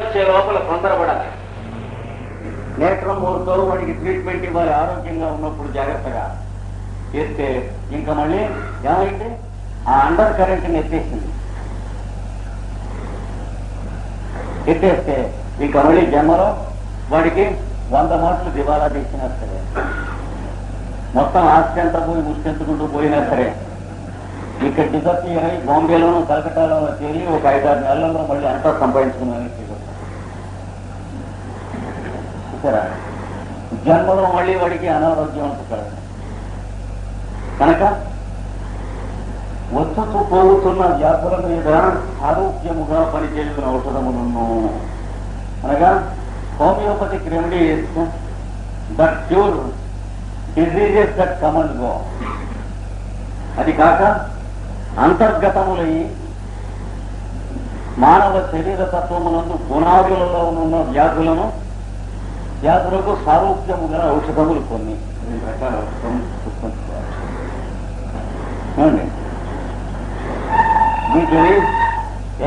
వచ్చే లోపల తొందరపడాలి. నేత్రం మూడుతో వాడికి ట్రీట్మెంట్ ఇవ్వాలి. ఆరోగ్యంగా ఉన్నప్పుడు జాగ్రత్తగా చేస్తే ఇంకా మళ్ళీ ఏమైంది, ఆ అండర్ కరెంట్ని ఎత్తేస్తే ఇంకా మళ్ళీ జన్మలో వాడికి 100 మాటలు దివాలా తెచ్చినా సరే, మొత్తం ఆస్తి అంతా పోయి ముష్టెత్తుకుంటూ పోయినా సరే, ఇక్కడ డిజర్ట్ అయ్యి బాంబేలోనూ కలకట్టాలోనూ చేరి ఒక 5-6 నెలల్లో మళ్ళీ అంతా సంపాదించుకున్నాను. చూసారా, జన్మలో మళ్ళీ వాడికి అనారోగ్యం అంటున్నాడు. కనుక వచ్చుతూ పోతున్న వ్యాధుల మీద ఆరోగ్యముగా పనిచేస్తున్న ఔషధములను అనగా homoeopathic remedies that cure diseases that come and go. అది కాక అంతర్గతములై మానవ శరీర తత్వమునందు గుణాదులలో ఉన్న వ్యాధులకు సారూప్యము గల ఔషధములు కొన్ని 2 రకాల ఔషధం గుర్తుంచుకోవాలి. వీటిని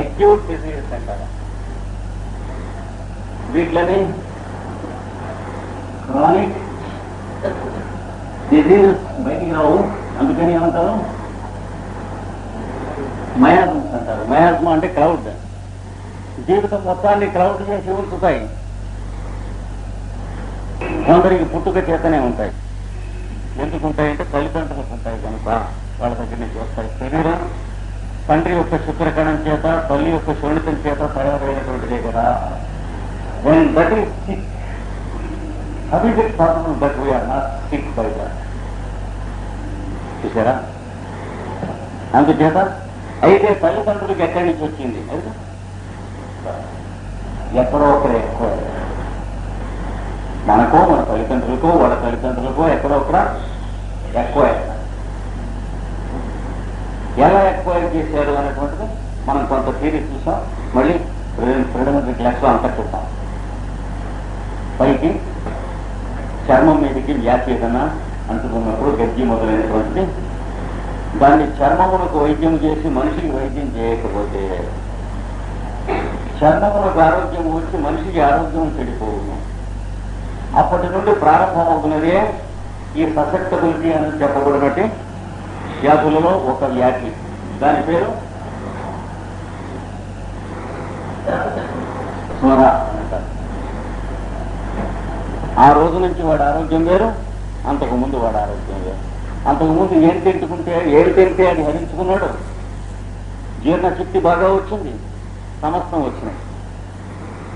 అక్యూట్ డిసీజెస్ అంటారు. వీటిని క్రానిక్ డిసీజెస్ బయటికి రావు, అందుకని ఏమంటారు మయాజ్మా అంటారు. మయాజ్మా అంటే క్రౌడ్, జీవితం మొత్తాన్ని క్రౌడ్ చేసి ఉంచుతాయి. కొందరికి పుట్టుక చేతనే ఉంటాయి. ఎందుకుంటాయంటే తల్లిదండ్రులకు ఉంటాయి కనుక వాళ్ళ దగ్గర నుంచి వస్తాయి. శరీరం తండ్రి యొక్క శుక్రకణం చేత, తల్లి యొక్క శోణితం చేత తయారైనటువంటిదే కదా. That is sick. How is it possible that we are not sick by that? చూసారా, అందుచేత అయితే తల్లిదండ్రులకు ఎక్కడి నుంచి వచ్చింది? అయితే ఎక్కడో ఒకరు ఎక్కువ, మనకో మన తల్లిదండ్రులకో వాళ్ళ తల్లిదండ్రులకో ఎక్కడో ఒకడ ఎక్కువ. ఎలా ఎక్వైర్ చేశారు అనేటువంటిది మనం కొంత థియరీ చూసాం. మళ్ళీ ప్రిలిమినరీ క్లాస్లో అంతా చూద్దాం. పైకి చర్మం మీదకి వ్యాధి ఏదైనా అంటుకున్నప్పుడు గజ్జి మొదలైనటువంటిది, దాన్ని చర్మమునకు వైద్యం చేసి మనిషికి వైద్యం చేయకపోతే చర్మమునకు ఆరోగ్యం వచ్చి మనిషికి ఆరోగ్యం చెడిపోవును. అప్పటి నుండి ప్రారంభమవుతున్నదే ఈ ససెప్టబిలిటీ అని చెప్పబడినట్టు వ్యాధులలో ఒక వ్యాధి. దాని పేరు స్వర అంటారు. ఆ రోజు నుంచి వాడి ఆరోగ్యం వేరు, అంతకుముందు వాడి ఆరోగ్యం వేరు. అంతకుముందు ఏం తింటే అది హరించుకున్నాడు, జీర్ణశక్తి బాగా వచ్చింది, సమస్తం వచ్చినాయి.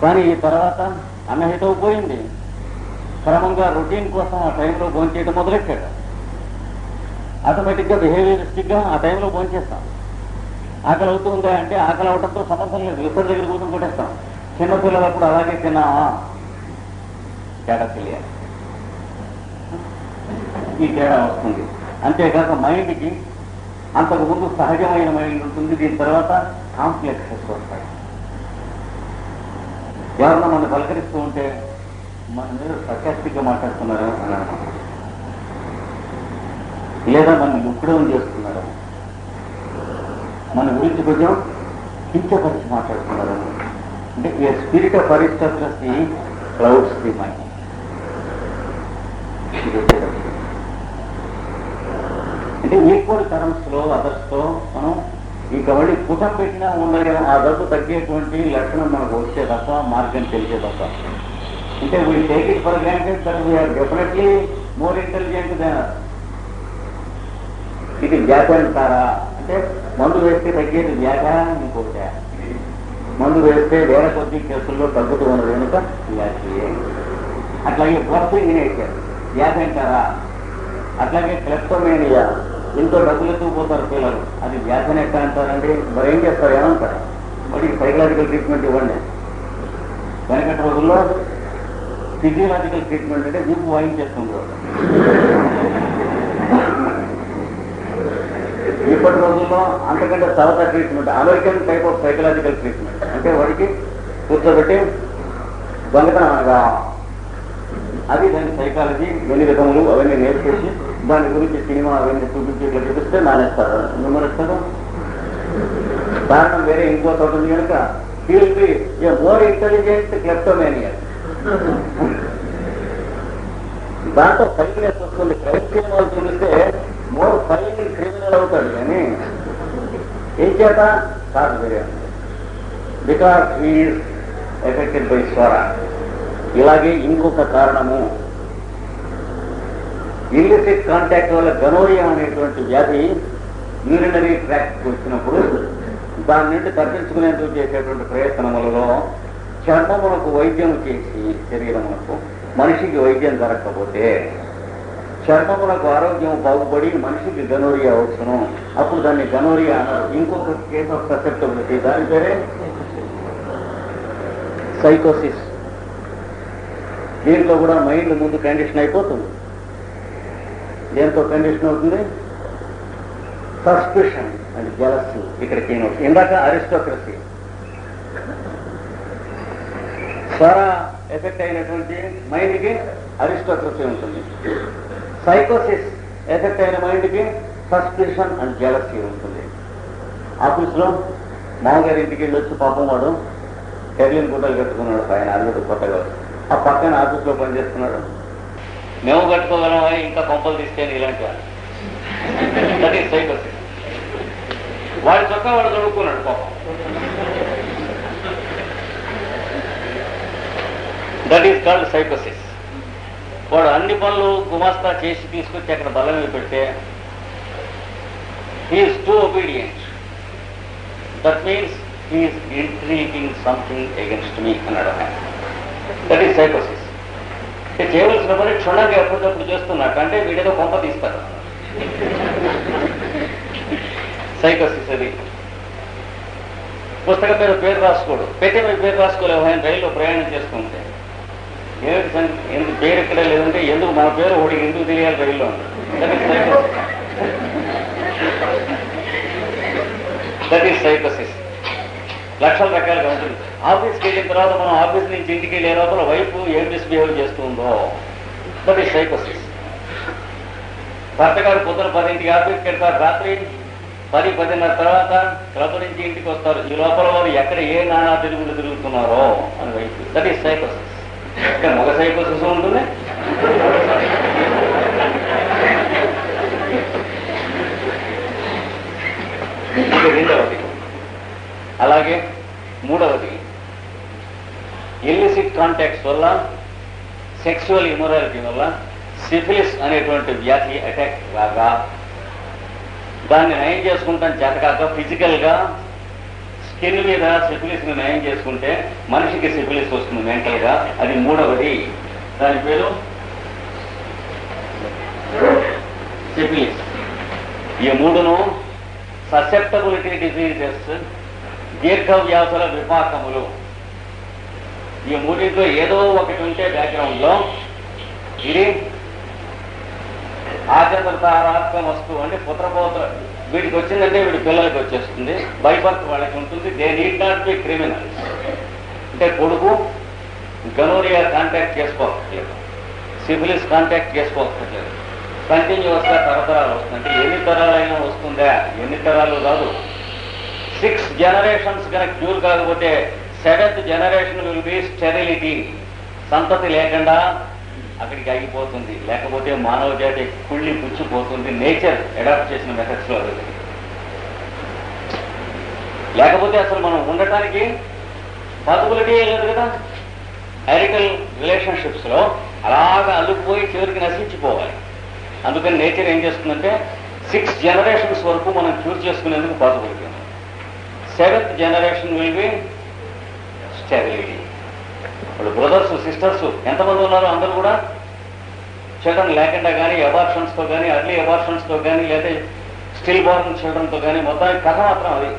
కానీ ఈ తర్వాత అన్నహితవు పోయింది. క్రమంగా రొటీన్ కోసం ఆ టైంలో భోంచేయడం మొదలెట్టాడు. ఆటోమేటిక్గా బిహేవియరిస్టిక్గా ఆ టైంలో భోంచేస్తాం. ఆకలి అవుతుందా అంటే ఆకలి అవడంతో సమస్య లేదు, ఇద్దరి దగ్గర కూర్చొని కొట్టేస్తాం. చిన్నపిల్లలప్పుడు అలాగే తిన్నావా, తేడా తెలియాలి. ఈ తేడా వస్తుంది. అంతేకాక మైండ్కి అంతకుముందు సహజమైన మైండ్ ఉంటుంది, దీని తర్వాత కాంప్లెక్సెస్ వస్తాయి. ఎవరన్నా మనం పలకరిస్తూ ఉంటే మన మీద సర్కాస్టిక్గా మాట్లాడుతున్నారు అని అన్నమాట, లేదా మనం లుక్డౌన్ చేస్తున్నారు, మన గురించి కొంచెం కించపరిచి మాట్లాడుతున్నారు. అంటే a spirit of aristocracy clouds the mind. అంటే ఈక్వల్ టర్మ్స్ లో అదర్స్ తో మనం ఇంకా మళ్ళీ పుటం పెట్టినా ఉండలేము. ఆ దశ తగ్గేటువంటి లక్షణం మనకు వచ్చే తప్ప, మార్గం తెలిసే తప్ప. అంటే we take it for granted that we are definitely more intelligent than. ఇది వ్యాధి అంటారా అంటే మందు వేస్తే తగ్గేది వ్యాధ, ఇంకోట మందు వేస్తే వేరే కొద్ది కేసుల్లో తగ్గుతూ ఉన్నది కనుక వ్యాధి. అట్లాగే డ్రగ్స్ ఇనేసారు వ్యాధి అంటారా. అట్లాగే క్లెప్టోమేనియా, ఇంట్లో డబ్బులు ఎత్తుకుపోతారు పిల్లలు, అది వ్యాధిని ఎట్లా అంటారండి. మరి ఏం చేస్తారు, ఏమంటారు, వాటికి సైకలాజికల్ ట్రీట్మెంట్ ఇవ్వండి. వెనకటి రోజుల్లో ఫిజియలాజికల్ ట్రీట్మెంట్ అంటే వీపు వాయించేస్తుంది. ఇప్పటి రోజుల్లో అంతకంటే తర్వాత treatment, American type of psychological treatment. అంటే వాడికి కూర్చోబెట్టి దొంగతనం అనగా అది దాని సైకాలజీ ఎన్ని విధములు అవన్నీ నేర్చేసి దాని గురించి సినిమా అవన్నీ చూపించి ఇట్లా చూపిస్తే నానేస్తారు, విమరిస్తారు. కారణం వేరే ఇంకో తోట ఉంది కనుక he will be a more intelligent kleptomaniac. దాంతో ఫైల్నెస్ వస్తుంది. క్రైమ్ సినిమాలు చూపిస్తే మోర్ ఫైల్ క్రిమినల్ అవుతాడు. కానీ ఏం చేత కాదు biryani, because is affected by స్వర. ఇలాగే ఇంకొక కారణము, ఇల్లిసిట్ కాంటాక్ట్ వల్ల గనోరియా అనేటువంటి వ్యాధి యూరినరీ ట్రాక్ట్ వచ్చినప్పుడు దాని నుండి తప్పించుకునేందుకు చేసేటువంటి ప్రయత్నములలో చర్మమునకు వైద్యం చేసి శరీరమునకు మనిషికి వైద్యం జరగకపోతే చర్మమునకు ఆరోగ్యం బాగుపడి మనిషికి గనోరియా వచ్చును. అప్పుడు దాన్ని గనోరియా అన్నారు. ఇంకొక కేసు ఆఫ్ ససెప్టబిలిటీ, దాని పేరే సైకోసిస్. దీంట్లో కూడా మైండ్ ముందు కండిషన్ అయిపోతుంది. దేంతో కండిషన్ అవుతుంది? Suspicion and jealousy. ఇక్కడ కీనోట్. ఇందాక అరిస్టోక్రసీ, స్వర ఎఫెక్ట్ అయినటువంటి మైండ్కి అరిస్టోక్రసీ ఉంటుంది. సైకోసిస్ ఎఫెక్ట్ అయిన మైండ్కి సస్పిషన్ అండ్ జెలసీ ఉంటుంది. ఆఫీస్లో మామగారి ఇంటికి వెళ్ళి వచ్చి పాపం వాడు హెర్లిన్ గుడ్డలు కట్టుకున్నాడు. ఆయన అల్లుడు కొత్తగా ఆ పక్కన ఆఫీస్లో పనిచేస్తున్నాడు. మేము కట్టుకోగలమా ఇంకా కొంపలు తీసుకొని ఇలాంటి వాళ్ళు. దట్ ఈస్ సైకోసిస్. వాడి చొక్కా వాడు చదువుకున్నాడు పాపం. దట్ ఈస్ కాల్డ్ సైకోసిస్. వాడు అన్ని పనులు గుమాస్తా చేసి తీసుకొచ్చి అక్కడ బలం మీద పెడితే he is too obedient. That means he is intriguing something against me అన్నాడు ఆయన. దట్ ఈస్ సైకోసిస్. చేయవలసిన పని క్షుణ్ణంగా ఎప్పటికప్పుడు చేస్తున్నట్టు, అంటే వీడేదో కొంప తీస్తారు. సైకోసిస్ అది. పుస్తకం మీద పేరు రాసుకోడు, పెట్టే మీద పేరు రాసుకోలేవు. ఆయన రైల్లో ప్రయాణం చేస్తుంటే ఎందుకు పేరు ఎక్కడే లేదంటే ఎందుకు మన పేరు ఒకటి ఎందుకు తెలియాలి రైల్లో అంటే దట్ ఈస్ సైకోసిస్. లక్షల రకాలుగా ఉంటుంది. ఆఫీస్కి వెళ్ళిన తర్వాత మనం ఆఫీస్ నుంచి ఇంటికి వెళ్ళే లోపల వైపు ఏం మిస్బిహేవ్ చేస్తుందో దట్ ఈస్ సైకోసిస్. భర్త గారు పొద్దున 10ంటికి ఆఫీస్కి వెళ్తారు, రాత్రి 10-10:30 తర్వాత క్లబ్ నుంచి ఇంటికి వస్తారు. ఈ లోపల వారు ఎక్కడ ఏ నానా తిరుగులు తిరుగుతున్నారో అని వైపు. దట్ ఈస్ సైకోసిస్. ఇక్కడ మగ సైకోసిస్ ఉంటుంది, ఇది రెండవది. అలాగే మూడవది, ఇల్లిసిట్ కాంటాక్ట్స్ వల్ల, సెక్సువల్ ఇమొరాలిటీ వల్ల సిఫిలిస్ అనేటువంటి వ్యాధి అటాక్ కాగా దాన్ని నయం చేసుకుంటాం చేతకాక ఫిజికల్గా స్కిన్ మీద సిఫిలిస్ని నయం చేసుకుంటే మనిషికి సిఫిలిస్ వస్తుంది మెంటల్గా. అది మూడవది. దాని పేరు సిఫిలిస్. ఈ మూడును ససెప్టబిలిటీ డిజీజెస్, దీర్ఘ వ్యాసుల విపాకములు. ఈ మూడింట్లో ఏదో ఒకటి ఉంటే బ్యాక్గ్రౌండ్లో ఇది ఆచంద్రతారాత్మ వస్తువు అంటే పుత్రపోత్ర వీడికి వచ్చిందంటే వీడి పిల్లలకి వచ్చేస్తుంది. బైబర్త్ వాళ్ళకి ఉంటుంది. They need not be criminals. అంటే కొడుకు గనోరియా కాంటాక్ట్ చేసుకోవట్లేదు, సిఫిలిస్ కాంటాక్ట్ చేసుకోవట్లేదు, కంటిన్యూస్గా తరతరాలు వస్తుంది. అంటే ఎన్ని తరాలైనా వస్తుందా? ఎన్ని తరాలు కాదు, 6 generations కనుక క్యూర్ కాకపోతే 7th generation will be sterility. సంతతి లేకుండా అక్కడికి ఆగిపోతుంది. లేకపోతే మానవ జాతి కుళ్ళి పుచ్చిపోతుంది. నేచర్ అడాప్ట్ చేసిన మెథడ్స్లో అది. లేకపోతే అసలు మనం ఉండటానికి పాసిబిలిటీ లేదు కదా. మ్యారిటల్ రిలేషన్షిప్స్లో అలాగా అల్లుకుపోయి చివరికి నశించిపోవాలి. అందుకని నేచర్ ఏం చేస్తుందంటే 6 generations వరకు మనం క్యూర్ చేసుకునేందుకు పాసిబిలిటీ ఉంది. 7th generation will be sterility. ఇప్పుడు బ్రదర్స్ సిస్టర్స్ ఎంతమంది ఉన్నారో అందరూ కూడా చిల్డ్రన్ లేకుండా కానీ, అబార్షన్స్తో కానీ, అర్లీ అబార్షన్స్తో కానీ, లేదా స్టిల్ బోర్న్ చిల్డ్రన్తో కానీ, మొత్తానికి కథ మాత్రం అది.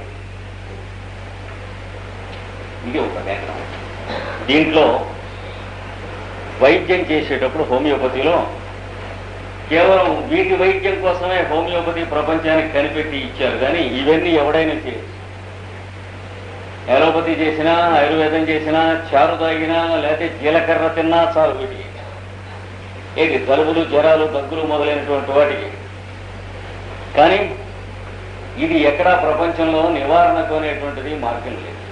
ఇది ఒక బ్యాక్గ్రౌండ్. దీంట్లో వైద్యం చేసేటప్పుడు హోమియోపతిలో కేవలం వీటి వైద్యం కోసమే హోమియోపతి ప్రపంచానికి కనిపెట్టి ఇచ్చారు. కానీ ఇవన్నీ ఎవడైనా చేయొచ్చు. ఎలోపతి చేసినా, ఆయుర్వేదం చేసినా, చారు తాగినా, లేకపోతే జీలకర్ర తిన్నా చాలు వీటికి. ఏది జలుబులు, జ్వరాలు, దగ్గులు మొదలైనటువంటి వాటికి. కానీ ఇది ఎక్కడా ప్రపంచంలో నివారణకు అనేటువంటిది మార్గం లేదు.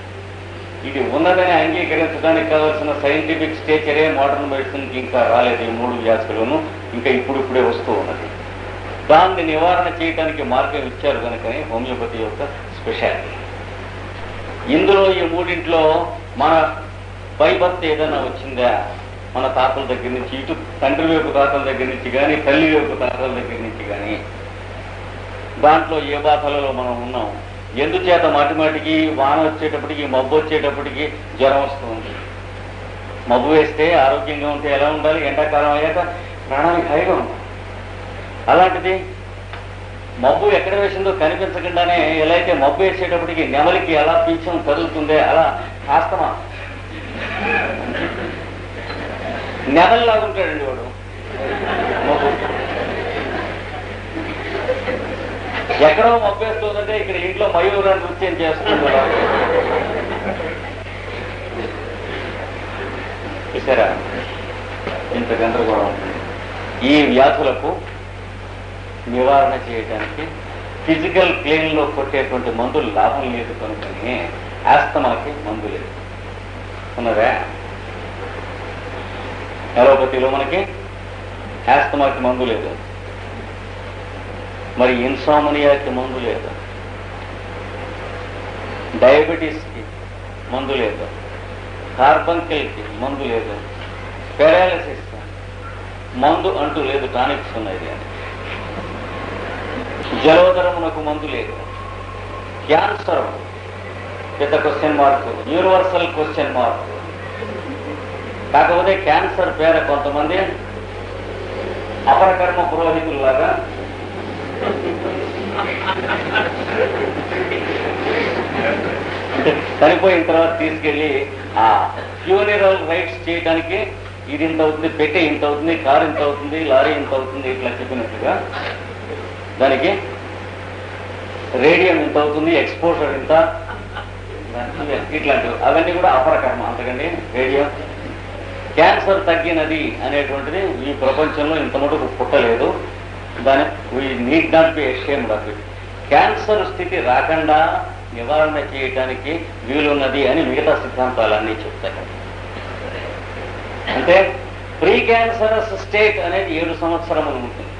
ఇది ఉన్నదని అంగీకరించడానికి కావాల్సిన సైంటిఫిక్ స్టేచరే మోడర్న్ మెడిసిన్కి ఇంకా రాలేదు. ఈ 3 వ్యాధులను ఇంకా ఇప్పుడిప్పుడే వస్తూ ఉన్నది. దాన్ని నివారణ చేయడానికి మార్గం ఇచ్చారు కనుకనే హోమియోపతి యొక్క స్పెషాలిటీ. ఇందులో ఈ 3 మన బైబర్త్ ఏదైనా వచ్చిందా, మన తాతల దగ్గర నుంచి, ఇటు తండ్రి వైపు తాతల దగ్గర నుంచి కానీ తల్లి వైపు తాతల దగ్గర నుంచి కానీ, దాంట్లో ఏ బాధలలో మనం ఉన్నాం, ఎందుచేత మాటిమాటికి వాన వచ్చేటప్పటికి మబ్బు వచ్చేటప్పటికి జ్వరం వస్తుంది. మబ్బు వేస్తే ఆరోగ్యంగా ఉంటే ఎలా ఉండాలి, ఎండాకాలం అయ్యాక ప్రాణానికి హాయిగా ఉండాలి. అలాంటిది మబ్బు ఎక్కడ వేసిందో కనిపించకుండానే ఎలా అయితే మబ్బు వేసేటప్పటికి నెమలికి ఎలా పీచం కదులుతుందే అలా ఆస్తమా నెమలిలాగుంటాడండి వాడు. మబ్బు ఎక్కడో మబ్బేస్తుందంటే ఇక్కడ ఇంట్లో మయూర నృత్యం చేస్తుంది. చూసారా ఇంత గందరగోళం ఉంటుంది. ఈ వ్యాధులకు నివారణ చేయడానికి ఫిజికల్ ప్లేన్లో కొట్టేటువంటి మందులు లాభం లేదు కనుకని ఆస్తమాకి మందు లేదు. ఉన్నదా? అలోపతిలో మనకి ఆస్తమాకి మందు లేదు, మరి ఇన్సామనియాకి మందు లేదు, డయాబెటీస్కి మందు లేదు, కార్బంకిల్కి మందు లేదు, పారాలిసిస్ మందు అంటూ లేదు, టానిక్స్ ఉన్నాయి. జలోదరమునకు మందు లేదు. క్యాన్సర్ పెద్ద question mark, universal question mark. కాకపోతే క్యాన్సర్ పేర కొంతమంది అపరకర్మ పురోహితుల్లాగా చనిపోయిన తర్వాత తీసుకెళ్లి ఆ ఫ్యూనరల్ రైట్స్ చేయడానికి ఇది ఇంత అవుతుంది, పెట్టే ఇంత అవుతుంది, కారు ఇంత అవుతుంది, లారీ ఇంత అవుతుంది, ఇట్లా చెప్పినట్టుగా దానికి రేడియం ఇంత అవుతుంది, ఎక్స్పోజర్ ఇంత, ఇట్లాంటివి అవన్నీ కూడా అపరకర్మ. అంతకండి రేడియం. క్యాన్సర్ తగ్గినది అనేటువంటిది ఈ ప్రపంచంలో ఇంత మటుకు పుట్టలేదు. దాని we need not be ashamed of it. Cancer స్థితి రాకుండా నివారణ చేయడానికి వీలున్నది అని మిగతా సిద్ధాంతాలన్నీ చెప్తాయి. అంటే ప్రీ క్యాన్సరస్ స్టేట్ అనేది 7 సంవత్సరములు ఉంటుంది.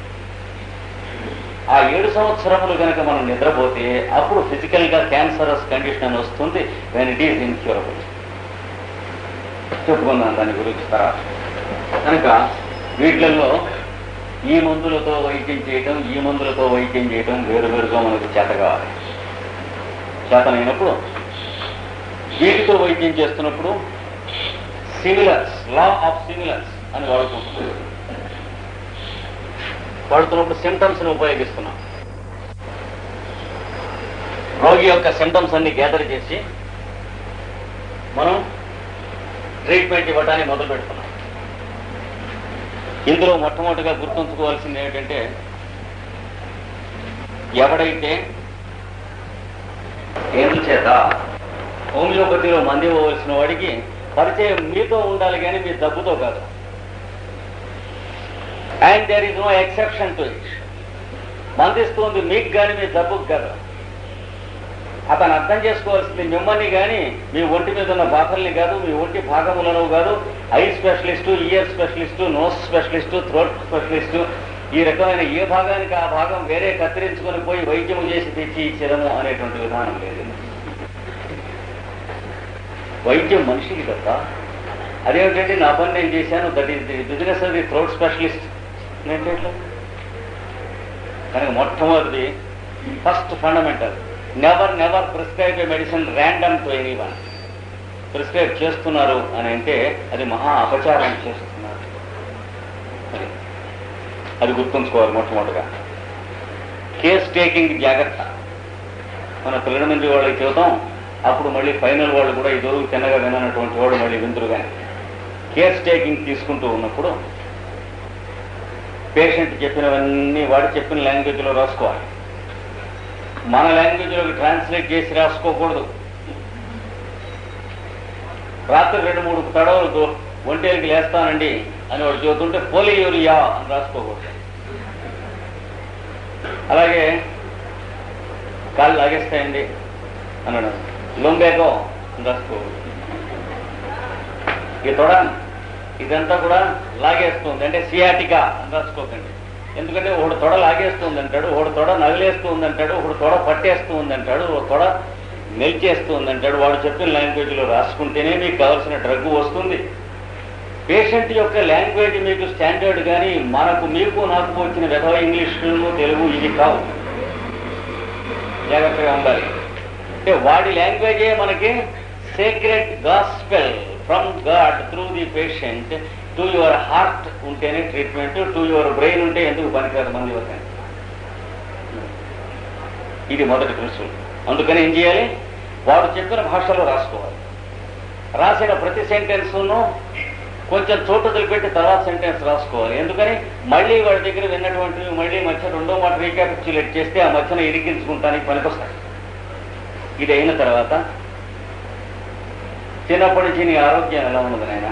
ఆ 7 సంవత్సరములు కనుక మనం నిద్రపోతే అప్పుడు ఫిజికల్ గా క్యాన్సరస్ కండిషన్ వస్తుంది. When it is incurable. చెప్పుకున్నాను దాని గురించి తర్వాత. కనుక వీటిల్లో ఈ మందులతో వైద్యం చేయటం, ఈ మందులతో వైద్యం చేయటం వేరువేరుగా మనకు చేత కావాలి. చేతనైనప్పుడు వీటితో వైద్యం చేస్తున్నప్పుడు సిమిలర్స్, లా ఆఫ్ సిమిలర్స్ అని వాడుతున్నప్పుడు సిమ్టమ్స్ ని ఉపయోగిస్తున్నాం. రోగి యొక్క సిమ్టమ్స్ అన్ని గ్యాదర్ చేసి మనం ట్రీట్మెంట్ ఇవ్వడానికి మొదలు పెడుతున్నాం. ఇందులో మొట్టమొదటిగా గుర్తుంచుకోవాల్సింది ఏమిటంటే, ఎవడైతే ఎందుచేత హోమియోపతిలో మంది ఇవ్వవలసిన వాడికి పరిచయం మీతో ఉండాలి కానీ మీ డబ్బుతో కాదు. And there is no exception to it. మందిస్తుంది మీకు కానీ మీ డబ్బుకు కాదు. అతను అర్థం చేసుకోవాల్సింది మిమ్మల్ని కానీ మీ ఒంటి మీద ఉన్న బాధల్ని కాదు, మీ ఒంటి భాగములను కాదు. Eye specialist, ear specialist, nose specialist, throat specialist, ఈ రకమైన ఏ భాగానికి ఆ భాగం వేరే కత్తిరించుకొని పోయి వైద్యం చేసి తెచ్చి ఇచ్చడము అనేటువంటి విధానం లేదు. వైద్యం మనిషికి తప్ప అదేమిటంటే నా పని నేను చేశాను, that is the business of the throat specialist అంటే. కనుక మొట్టమొదటి first fundamental, never prescribe A medicine random to anyone. Prescribe చేస్తున్నారు అని అంటే అది మహా అపచారం చేస్తున్నారు. అది గుర్తుంచుకోవాలి మొట్టమొదటిగా. కేస్ టేకింగ్ జాగ్రత్త. మన ప్రిలిమినరీ వాళ్ళకి చెబుతాం, అప్పుడు మళ్ళీ ఫైనల్ వాళ్ళు కూడా ఇదో తిన్నగా వినటువంటి వాడు మళ్ళీ విందురుగానే. కేస్ టేకింగ్ తీసుకుంటూ ఉన్నప్పుడు పేషెంట్ చెప్పినవన్నీ వాడు చెప్పిన లాంగ్వేజ్లో రాసుకోవాలి. మన లాంగ్వేజ్లోకి ట్రాన్స్లేట్ చేసి రాసుకోకూడదు. రాత్రి 2-3 తడవలు ఒంటేరికి లేస్తానండి అని వాడు చెబుతుంటే పోలియోరియా అని రాసుకోకూడదు. అలాగే కాళ్ళు లాగేస్తాయండి అన్నాడు, లొంబేగో అని రాసుకోకూడదు. ఈ తొడ ఇదంతా కూడా లాగేస్తుంది, అంటే సియాటికా అని రాసుకోకండి. ఎందుకంటే ఒకడు తొడ లాగేస్తుంది అంటాడు, ఒకడు తొడ నగిలేస్తుంది అంటాడు, ఒకడు తొడ పట్టేస్తుంది అంటాడు, ఒక తొడ మెల్చేస్తుంది అంటాడు. వాడు చెప్పిన లాంగ్వేజ్లో రాసుకుంటేనే మీకు కావాల్సిన డ్రగ్ వస్తుంది. పేషెంట్ యొక్క లాంగ్వేజ్ మీకు స్టాండర్డ్ కానీ మీకు నాకు వచ్చిన విధవ ఇంగ్లీష్ తెలుగు ఇది కావు. జాగ్రత్తగా ఉండాలి. అంటే వాడి లాంగ్వేజే మనకి secret gospel from God through the patient to your heart ఉంటేనే ట్రీట్మెంట్, టు యువర్ బ్రెయిన్ ఉంటే ఎందుకు పనికిరాదు మంది వరకు. ఇది మొదటి ప్రిన్సిపల్. అందుకని ఏం చేయాలి, వాడు చెప్పిన భాషలో రాసుకోవాలి. రాసిన ప్రతి సెంటెన్స్ను కొంచెం చోటు వదిలిపెట్టి తర్వాత సెంటెన్స్ రాసుకోవాలి. ఎందుకని మళ్ళీ వాడి దగ్గర విన్నటువంటివి మళ్ళీ మధ్య రెండో మాట రీక్యాపిక్యులేట్ చేస్తే ఆ మధ్యన ఇరికించుకుంటానికి పనికొస్తాయి. ఇది అయిన తర్వాత చిన్నప్పటి నుంచి నీ ఆరోగ్యం ఎలా ఉన్నది నాయన,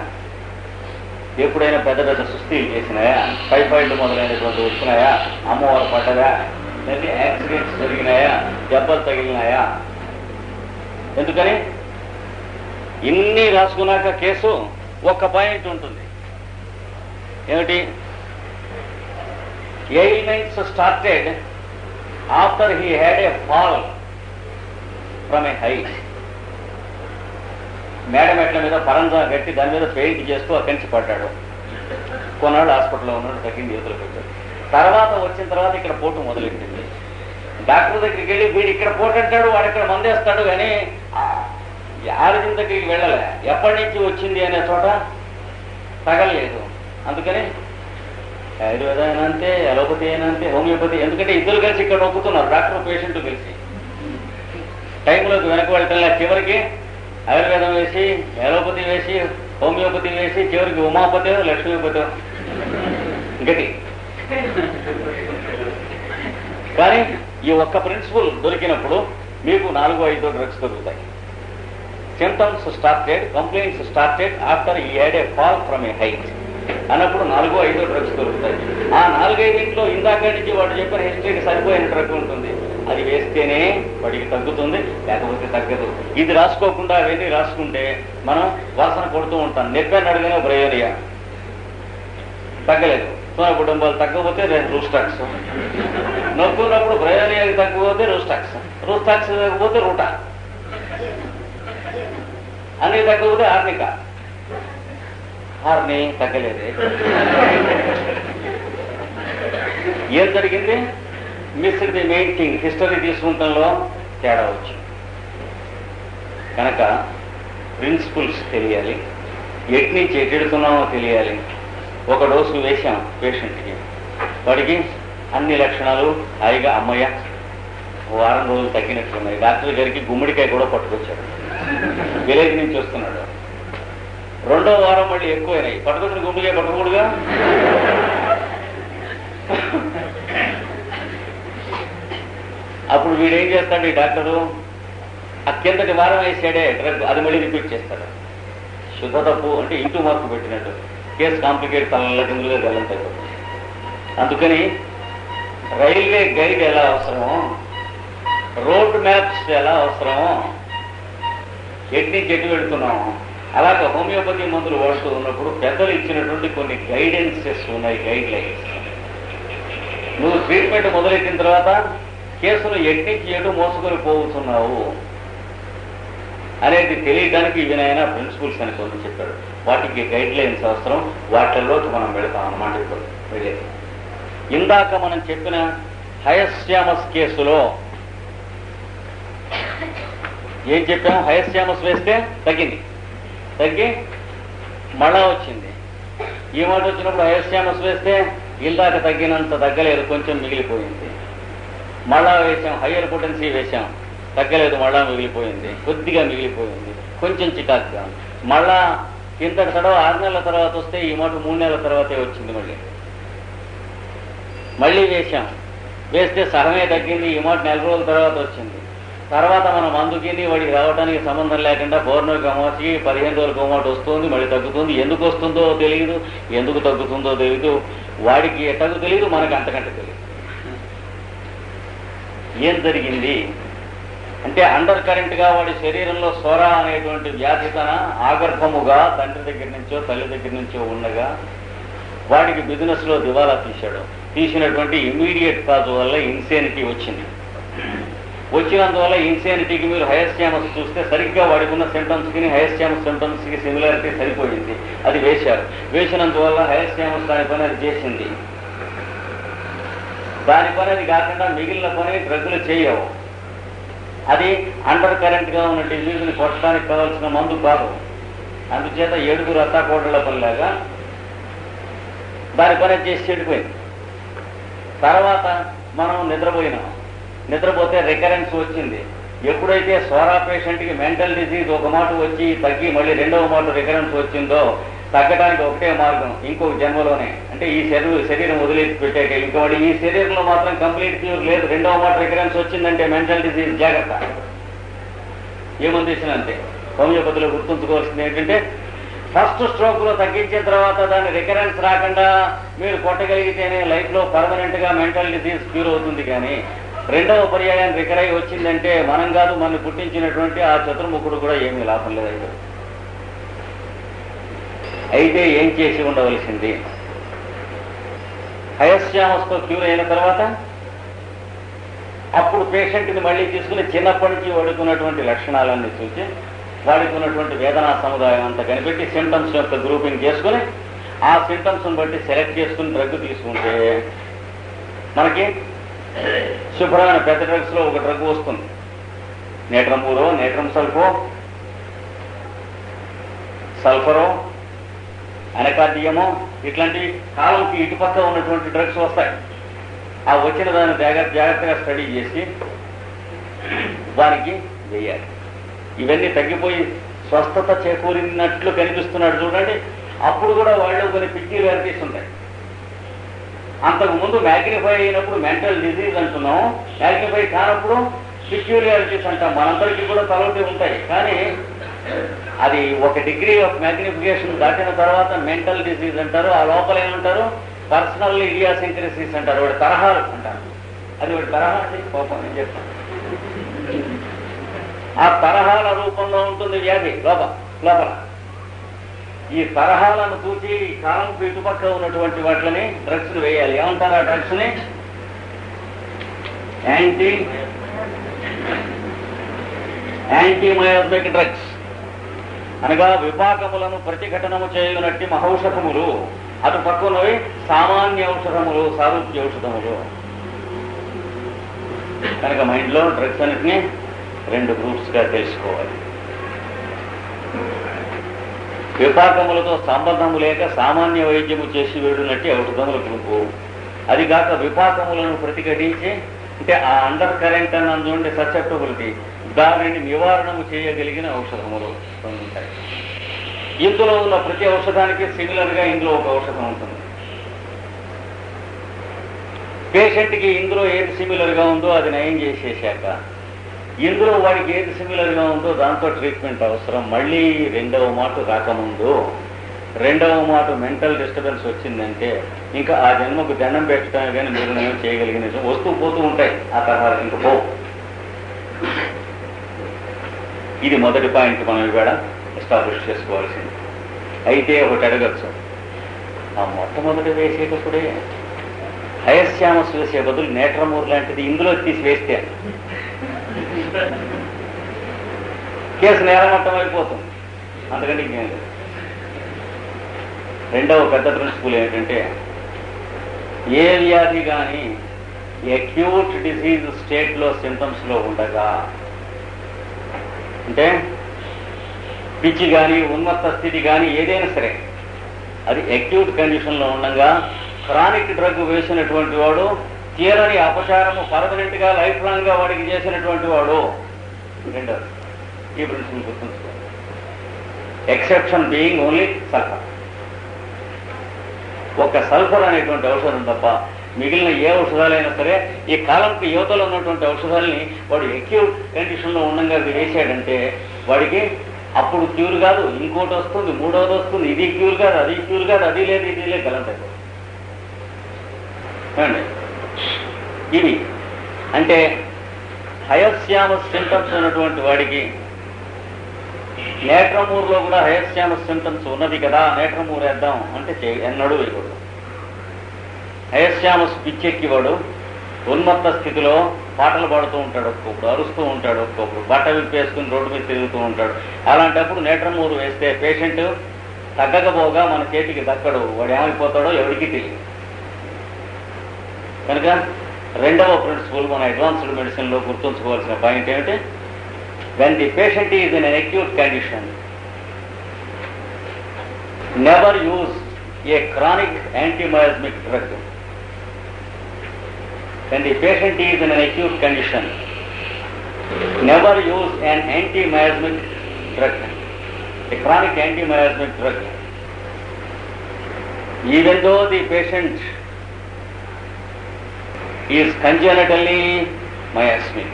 ఎప్పుడైనా పెద్ద పెద్ద సుస్థీలు చేసినాయా, టైఫాయిడ్ మొదలైనటువంటి వచ్చినాయా, అమ్మవారు పడ్డదా, లేకపోతే యాక్సిడెంట్స్ జరిగినాయా, దెబ్బలు తగిలినాయా. ఎందుకని ఇన్ని రాసుకున్నాక కేసు ఒక్క పాయింట్ ఉంటుంది. ఏమిటి? Ailments started after he had a fall from a height. మేడమెట్ల మీద పరంజా కట్టి దాని మీద పెయింట్ చేస్తూ అక్కడి నుంచి పడ్డాడు. కొన్నాళ్ళు హాస్పిటల్లో ఉన్నాడు, తగ్గింది, యువతలకు వచ్చాడు. తర్వాత వచ్చిన తర్వాత ఇక్కడ పోటు మొదలెట్టింది. డాక్టర్ దగ్గరికి వెళ్ళి వీడు ఇక్కడ పోటు అంటాడు, వాడు ఇక్కడ మందేస్తాడు, కానీ ఆరోగ్యం దగ్గరికి వెళ్ళలే. ఎప్పటి నుంచి వచ్చింది అనే చోట తగలలేదు. అందుకని ఆయుర్వేద అయినా అంతే, అలోపతి అయినా అంతే, హోమియోపతి. ఎందుకంటే ఇద్దరు కలిసి ఇక్కడ నొక్కుతున్నారు, డాక్టర్ పేషెంట్ కలిసి. టైంలోకి వెనక వెళ్ళటంలా చివరికి ఆయుర్వేదం వేసి, అలోపతి వేసి, హోమియోపతి వేసి, చివరికి ఉమాపతి లక్ష్మీపతి గతి. కానీ ఈ ఒక్క ప్రిన్సిపల్ దొరికినప్పుడు మీకు 4-5 డ్రగ్స్ దొరుకుతాయి. Symptoms started, complaints started after he had a fall from a height అన్నప్పుడు 4-5 డ్రగ్స్ దొరుకుతాయి. ఆ 4-5 ఇందాక నుంచి వాడు చెప్పిన హిస్టరీకి సరిపోయిన డ్రగ్ ఉంటుంది. అది వేస్తేనే వాడికి తగ్గుతుంది, లేకపోతే తగ్గదు. ఇది రాసుకోకుండా అవన్నీ రాసుకుంటే మనం వాసన కొడుతూ ఉంటాం. నెప్పాన్ని అడిగిన బ్రయోనియా తగ్గలేదు, సోన కుటుంబాలు తగ్గకపోతే రూస్టాక్స్, నొక్కున్నప్పుడు బ్రయోనియాకి తగ్గకపోతే రూస్టాక్స్ తగ్గకపోతే రూటా, అన్ని తగ్గకపోతే ఆర్నిక. హార్ని తగ్గలేదే. ఏం జరిగింది? Missed the main thing. History తీసుకుంటంలో తేడా వచ్చు. కనుక ప్రిన్సిపుల్స్ తెలియాలి, ఎటు నుంచి ఎటెడుతున్నామో తెలియాలి. ఒక డోసు వేశాం పేషెంట్కి, వాడికి అన్ని లక్షణాలు హాయిగా అమ్మయ్య వారం రోజులు తగ్గినట్లున్నాయి. డాక్టర్ గారికి గుమ్మడికాయ కూడా పట్టుకొచ్చాడు, విలేజ్ నుంచి వస్తున్నాడు. రెండో వారం మళ్ళీ ఎక్కువైనాయి. పట్టుకొచ్చిన గుమ్మడికాయ పట్టుకోడుగా. అప్పుడు వీడేం చేస్తాడు ఈ డాక్టరు, ఆ కిందటి వారం వేసాడే డ్రగ్ అది మళ్ళీ రిపీట్ చేస్తాడు. శుద్ధ తప్పు అంటే ఇంటూ మార్కు పెట్టినట్టు. కేసు కాంప్లికేట్ తలకిందులుగా గల్లంత అయిపోతుంది. అందుకని రైల్వే గైడ్ ఎలా అవసరమో, రోడ్ మ్యాప్స్ ఎలా అవసరమో, ఎటు నుంచి ఎటు వెళుతున్నామో, అలాగే హోమియోపతి మందులు వాడుతూ ఉన్నప్పుడు పెద్దలు ఇచ్చినటువంటి కొన్ని గైడెన్సెస్ ఉన్నాయి, గైడ్ లైన్స్. నువ్వు ట్రీట్మెంట్ మొదలెట్టిన తర్వాత కేసులు ఎటు నుంచి ఎటు మోసుకొని పోతున్నావు అనేది తెలియడానికి ఇవినైనా ప్రిన్సిపల్స్ అని కొన్ని చెప్పాడు. వాటికి గైడ్ లైన్స్ అవసరం, వాటిల్లోకి మనం వెళతాం అన్నమాట. ఇప్పుడు వెళ్ళేది ఇందాక మనం చెప్పిన హయస్యామస్ కేసులో ఏం చెప్పాము? హయస్యామస్ వేస్తే తగ్గింది, తగ్గి మళ్ళా వచ్చింది. ఈ మాట వచ్చినప్పుడు హయస్యామస్ వేస్తే ఇందాక తగ్గినంత తగ్గలేదు, కొంచెం మిగిలిపోయింది. మళ్ళా వేసాం, హయ్యర్ పొటెన్సీ వేసాం, తగ్గలేదు, మళ్ళా మిగిలిపోయింది, కొద్దిగా మిగిలిపోయింది, కొంచెం చికాకుగా. మళ్ళా కిందటి తడవ 6 నెలల తర్వాత వస్తే ఈ మాట 3 నెలల తర్వాతే వచ్చింది. మళ్ళీ వేసాం, వేస్తే సగమే తగ్గింది, ఈ మాట 4 రోజుల తర్వాత వచ్చింది. తర్వాత మనం మందుకిని వాడికి రావడానికి సంబంధం లేకుండా పౌర్ణమికి అమావాస్యకి 15 రోజులకు అమౌంట్ వస్తుంది, మళ్ళీ తగ్గుతుంది. ఎందుకు వస్తుందో తెలియదు, ఎందుకు తగ్గుతుందో తెలియదు. వాడికి ఎట్టకు తెలియదు, మనకి అంతకంటే తెలియదు. ఏం జరిగింది? అంటే అండర్ కరెంట్ గా వాడి శరీరంలో సోరా అనేటువంటి వ్యాధి తన ఆగర్భముగా తండ్రి దగ్గర నుంచో తల్లి దగ్గర నుంచో ఉండగా వాడికి బిజినెస్ లో దివాలా తీసినటువంటి ఇమీడియట్ కాజ్ వల్ల ఇన్సేనిటీ వచ్చింది. వచ్చినందువల్ల ఇన్సేనిటీకి మీరు హయస్యామస్ చూస్తే సరిగ్గా వాడికి ఉన్న సింటమ్స్ కి హయస్యామస్ సింటమ్స్ కి సిమిలారిటీ సరిపోయింది. అది వేసినందువల్ల హయస్యామస్ దాని పని అది చేసింది. దాని పని అది కాకుండా మిగిలిన పని డ్రగ్గులు చేయవు. అది అండర్ కరెంట్ గా ఉన్న డిజీజ్ని కొట్టడానికి కావాల్సిన మందు కాదు. అందుచేత 7 అత్తాకోడళ్ల పనిలాగా దాని పని చేసి చెడిపోయింది. తర్వాత మనం నిద్రపోతే రికరెన్స్ వచ్చింది. ఎప్పుడైతే సోరా పేషెంట్కి మెంటల్ డిజీజ్ ఒక మాట వచ్చి తగ్గి మళ్ళీ రెండవ మాట రికరెన్స్ వచ్చిందో తగ్గడానికి ఒకటే మార్గం, ఇంకొక జన్మలోనే. అంటే ఈ శరీరం వదిలేసి పెట్టాక ఇంకోటి ఈ శరీరంలో మాత్రం కంప్లీట్ క్యూర్ లేదు. రెండవ మాట రికరెన్స్ వచ్చిందంటే మెంటల్ డిజీజ్ జాగ్రత్త. ఏమంది అంతే. హోమియోపతిలో గుర్తుంచుకోవాల్సింది ఏంటంటే ఫస్ట్ స్ట్రోక్ లో తగ్గించిన తర్వాత దాన్ని రికరెన్స్ రాకుండా మీరు కొట్టగలిగితేనే లైఫ్ లో పర్మనెంట్ గా మెంటల్ డిజీజ్ క్యూర్ అవుతుంది. కానీ రెండవ పర్యాయం రికర్ అయి వచ్చిందంటే మనం కాదు, మన పుట్టించినటువంటి ఆ చతుర్ముఖుడు కూడా ఏమీ లాభం లేదు. అయితే ఏం చేసి ఉండవలసింది? హయస్యామస్తో క్యూర్ అయిన తర్వాత అప్పుడు పేషెంట్ని మళ్ళీ తీసుకుని చిన్నప్పటి నుంచి వాడుకున్నటువంటి లక్షణాలన్నీ చూసి వాడికి ఉన్నటువంటి వేదనా సముదాయం అంతా కనిపెట్టి సింటమ్స్ యొక్క గ్రూపింగ్ చేసుకుని ఆ సింటమ్స్ని బట్టి సెలెక్ట్ చేసుకుని డ్రగ్ తీసుకుంటే మనకి శుభ్రమైన పెద్ద డ్రగ్స్ లో ఒక డ్రగ్ వస్తుంది. నేట్రమూరో, నేట్రమ్ సల్ఫరో, అనకార్డియమో ఇట్లాంటి కాలంకి ఇటుపక్క ఉన్నటువంటి డ్రగ్స్ వస్తాయి. ఆ వచ్చిన దాన్ని జాగ్రత్తగా స్టడీ చేసి దానికి వేయాలి. ఇవన్నీ తగ్గిపోయి స్వస్థత చేకూరినట్లు కనిపిస్తున్నాడు చూడండి. అప్పుడు కూడా వాళ్ళు కొన్ని పిక్యులారిటీస్ ఉంటాయి. అంతకుముందు మ్యాగ్నిఫై అయినప్పుడు మెంటల్ డిజీజ్ అంటున్నాం, మ్యాగ్నిఫై కానప్పుడు పిక్యులారిటీస్ అంటాం. మనందరికీ కూడా తలొట్టి ఉంటాయి. కానీ అది ఒక డిగ్రీ ఆఫ్ మ్యాగ్నిఫికేషన్ దాటిన తర్వాత మెంటల్ డిజీజ్ అంటారు. ఆ లోపల ఏమంటారు? పర్సనల్ ఇడియాసింక్రసీస్ అంటారు. వాడి తరహాలు అంటారు. అది వాడి తరహా అంటే కోపం నేను చెప్తాను. ఆ తరహాల రూపంలో ఉంటుంది వ్యాధి లోపల. ఈ తరహాలను చూసి ఈ కాలం ఇటుపక్క ఉన్నటువంటి వాటిని డ్రగ్స్ వేయాలి. ఏమంటారు ఆ డ్రగ్స్ ని? యాంటీమయోపిక్ డ్రగ్స్ అనగా విపాకములను ప్రతిఘటనము చేయనట్టి మహౌషధములు. అటు పక్కనవి సామాన్య ఔషధములు, సారూప్య ఔషధములు. కనుక మైండ్లో డ్రగ్స్ అన్నిటినీ 2 గ్రూప్స్ గా తెలుసుకోవాలి. విపాకములతో సంబంధము లేక సామాన్య వైద్యము చేసి వేడునట్టి ఔషధముల గ్రూపు. అది కాక విపాకములను ప్రతిఘటించి అంటే ఆ అండర్ కరెంట్ అన్నందుండే ససెప్టబిలిటీ దానిని నివారణము చేయగలిగిన ఔషధములు ఉంటాయి. ఇందులో ఉన్న ప్రతి ఔషధానికి సిమిలర్ గా ఇందులో ఒక ఔషధం ఉంటుంది. పేషెంట్కి ఇందులో ఏది సిమిలర్ గా ఉందో అది నయం చేసేసాక ఇందులో వాడికి ఏది సిమిలర్ గా ఉందో దాంతో ట్రీట్మెంట్ అవసరం. మళ్ళీ రెండవ మాట రాకముందు రెండవ మాట మెంటల్ డిస్టర్బెన్స్ వచ్చిందంటే ఇంకా ఆ జన్మకు దండం పెట్టడానికి కానీ మీరు నేను చేయగలిగిన వస్తూ పోతూ ఉంటాయి. ఆ తర్వాత ఇంక పో. ఇది మొదటి పాయింట్ మనం ఇవాళ ఎస్టాబ్లిష్ చేసుకోవాల్సింది. అయితే ఒకటి అడగచ్చు, ఆ మొట్టమొదటి వేసేటప్పుడే హయస్యామస్ వేసే బదులు నేట్రమూర్ లాంటిది ఇందులో తీసి వేస్తే కేసు నేరమట్టం అయిపోతుంది. అందుకంటే ఇంకేం లేదు. రెండవ పెద్ద ప్రిన్సిపల్ ఏంటంటే ఏ వ్యాధి కానీ అక్యూట్ డిసీజ్ స్టేట్లో సింటమ్స్లో ఉండగా అంటే పిచ్చి కానీ ఉన్మత్త స్థితి కానీ ఏదైనా సరే అది అక్యూట్ కండిషన్లో ఉండగా క్రానిక్ డ్రగ్ వేసినటువంటి వాడు తీరని అపచారము పర్మనెంట్ గా లైఫ్ లాంగ్ గా వాడికి చేసినటువంటి వాడు. రెండోది ఈ ప్రిన్సిపల్ గుర్తుంచుకోవాలి. Exception being only sulphur. ఒక సల్ఫర్ అనేటువంటి ఔషధం తప్ప మిగిలిన ఏ ఔషధాలైనా సరే ఈ కాలంకి యువతలో ఉన్నటువంటి ఔషధాలని వాడు అక్యూట్ కండిషన్లో ఉండగా వేసాడంటే వాడికి అప్పుడు క్యూర్ కాదు, ఇంకోటి వస్తుంది, మూడోది వస్తుంది, ఇది క్యూర్ కాదు, అది క్యూర్ కాదు, అది లేదు, ఇది లేదు, గలంత ఇవి అంటే హయస్యామస్ సింటమ్స్ ఉన్నటువంటి వాడికి నేట్రమూరులో కూడా హయస్యామస్ సింటమ్స్ ఉన్నది కదా, నేట్రమూరు వేద్దాం అంటే ఎన్నడూ వేయకూడదు. హయస్యామస్ పిచ్చెక్కివాడు ఉన్మత్త స్థితిలో పాటలు పాడుతూ ఉంటాడు, ఒక్కొక్కడు అరుస్తూ ఉంటాడు, ఒక్కొక్కడు బట్ట విప్పేసుకుని రోడ్డు మీద తిరుగుతూ ఉంటాడు. అలాంటప్పుడు నేట్రమూరు వేస్తే పేషెంట్ తగ్గకపోగా మన చేతికి దక్కడు, వాడు ఏమైపోతాడో ఎవరికి తెలియదు. కనుక రెండవ ప్రిన్సిపల్ మన అడ్వాన్స్డ్ మెడిసిన్లో గుర్తుంచుకోవాల్సిన పాయింట్ ఏమిటి? when the patient is in an acute condition, never use a chronic anti-miasmic drug. When the patient is in an acute condition, never use an anti-miasmic drug, a chronic anti-miasmic drug. Even though the patient is congenitally miasmic,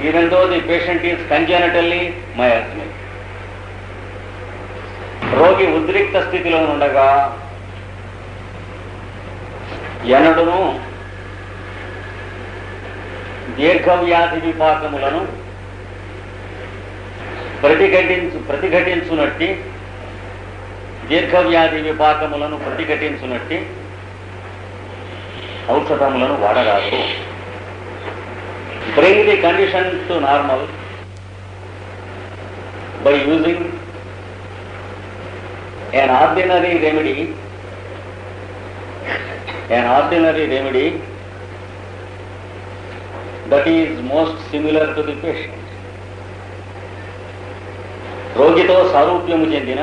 even though the patient is congenitally miasmic, రోగి ఉద్రిక్త స్థితిలో ఉండగా ఎన్నడూను దీర్ఘవ్యాధి విపాకములను ప్రతిఘటించునట్టి దీర్ఘవ్యాధి విపాకములను ప్రతిఘటించునట్టి ఔషధములను వాడరాదు. Bring the condition to normal by using an ordinary remedy that is most similar to the patient. రోగితో సారూప్యము చెందిన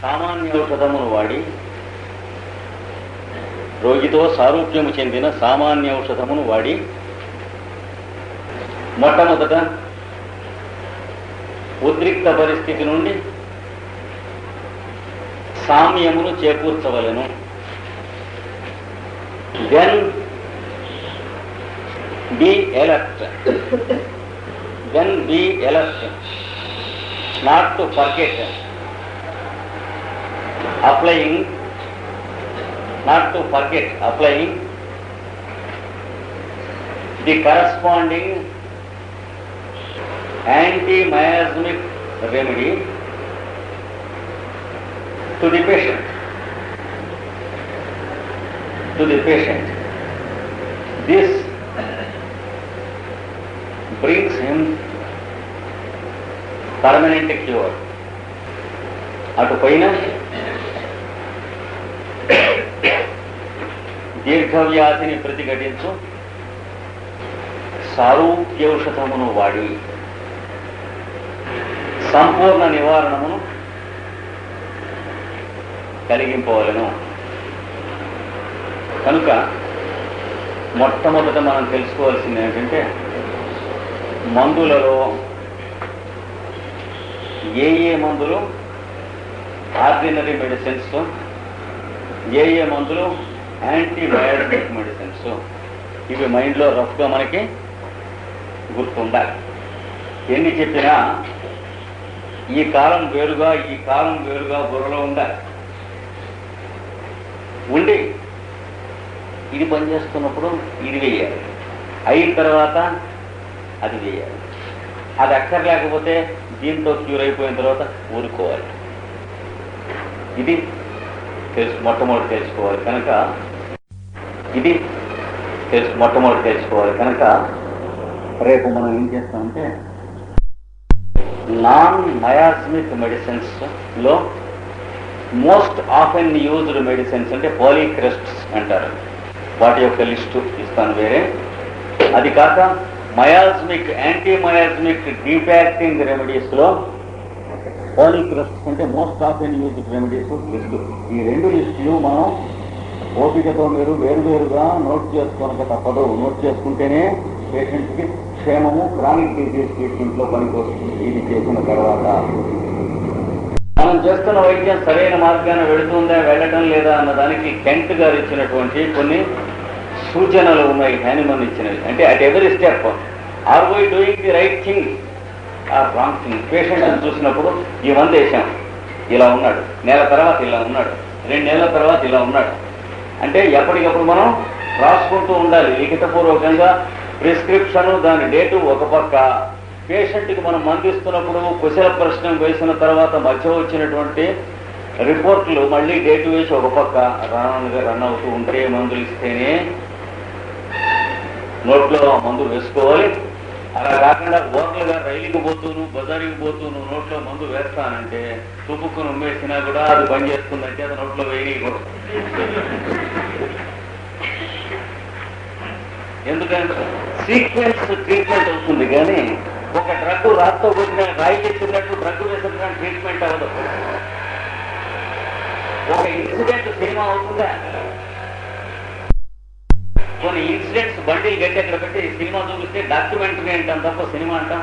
సామాన్య ఔషధమును వాడి మొట్టమొదట ఉద్రిక్త పరిస్థితి నుండి సామ్యమును చేకూర్చవలెను. Then be alert, not to forget applying the corresponding anti-miasmic remedy to the patient. This brings him permanent cure. అటు పైన దీర్ఘవ్యాధిని ప్రతిఘటించు సారూప్యౌషధమును వాడి సంపూర్ణ నివారణమును కలిగింపవలెను. కనుక మొట్టమొదట మనం తెలుసుకోవాల్సింది ఏంటంటే మందులలో ఏ మందులు ఆర్డినరీ మెడిసిన్స్, ఏ మందులు యాంటీబయాటిక్ మెడిసిన్స్, ఇవి మైండ్లో రఫ్గా మనకి గుర్తుండాలి. ఎన్ని చెప్పినా ఈ కాలం వేరుగా బుర్రలో ఉండి ఇది పనిచేస్తున్నప్పుడు ఇది వేయాలి, అయిన తర్వాత అది వేయాలి. అది అక్కర్లేకపోతే దీంతో క్యూర్ అయిపోయిన తర్వాత ఊరుకోవాలి. ఇది మొట్టమొదటి తెలుసుకోవాలి. కనుక రేపు మనం ఏం చేస్తామంటే నాన్ మయాస్మిక్ మెడిసిన్స్ లో మోస్ట్ ఆఫెన్ యూజ్డ్ మెడిసిన్స్ అంటే పాలీక్రెస్ట్స్ అంటారు, వాటి యొక్క లిస్టు ఇస్తాను వేరే. అది కాక మయాస్మిక్ యాంటీమయాస్మిక్ డీఫాక్టింగ్ రెమెడీస్ లో పాలీక్రెస్ట్స్ అంటే most often used remedies list. ఈ రెండు లిస్టులు మనం ఓపికతో మీరు వేరువేరుగా నోట్ చేసుకోనక తప్పదు. నోట్ చేసుకుంటేనే పేషెంట్కి క్షేమము, క్రానిక్ డిసీజ్ ట్రీట్మెంట్లో పనికొస్తుంది. ఇది చేసిన తర్వాత మనం చేస్తున్న వైద్యం సరైన మార్గాన వెళుతుందా వెళ్ళటం లేదా అన్నదానికి కెంట్ గారు ఇచ్చినటువంటి కొన్ని సూచనలు ఉన్నాయి. హ్యానిమన్ ఇచ్చినవి అంటే at every step are we doing the right thing or wrong thing. పేషెంట్ని చూసినప్పుడు ఈ మందు వేసాం, ఇలా ఉన్నాడు, నెల తర్వాత ఇలా ఉన్నాడు, 2 నెలల తర్వాత ఇలా ఉన్నాడు అంటే ఎప్పటికప్పుడు మనం రాసుకుంటూ ఉండాలి లిఖితపూర్వకంగా. ప్రిస్క్రిప్షన్ దాని డేటు ఒక పక్క, పేషెంట్కి మనం మందిస్తున్నప్పుడు కుశల ప్రశ్న వేసిన తర్వాత మధ్య వచ్చినటువంటి రిపోర్ట్లు మళ్ళీ డేటు వేసి ఒక పక్క రన్ అవుతూ ఉంటే మందులు ఇస్తేనే నోట్లో మందు వేసుకోవాలి. అలా కాకుండా ఓర్లుగా రైలుకి పోతూను బజారుకి పోతూను నోట్లో మందు వేస్తానంటే తుప్పుకుని ఉమ్మేసినా కూడా అది పనిచేస్తుందంటే అది నోట్లో వేయకూడదు. ఎందుకంటే సీక్వెన్స్ ట్రీట్మెంట్ అవుతుంది కానీ ఒక డ్రగ్ రాత్తో కొట్టిన రాయి చేసినట్టు డ్రగ్ వేసిన ట్రీట్మెంట్ అవ్వదు. ఒక ఇన్సిడెంట్ సినిమా అవుతుందా? కొన్ని ఇన్సిడెంట్స్ బండిలు గట్టి అక్కడ పెట్టి సినిమా చూపిస్తే డాక్యుమెంటరీ అంటాం తప్ప సినిమా అంటాం.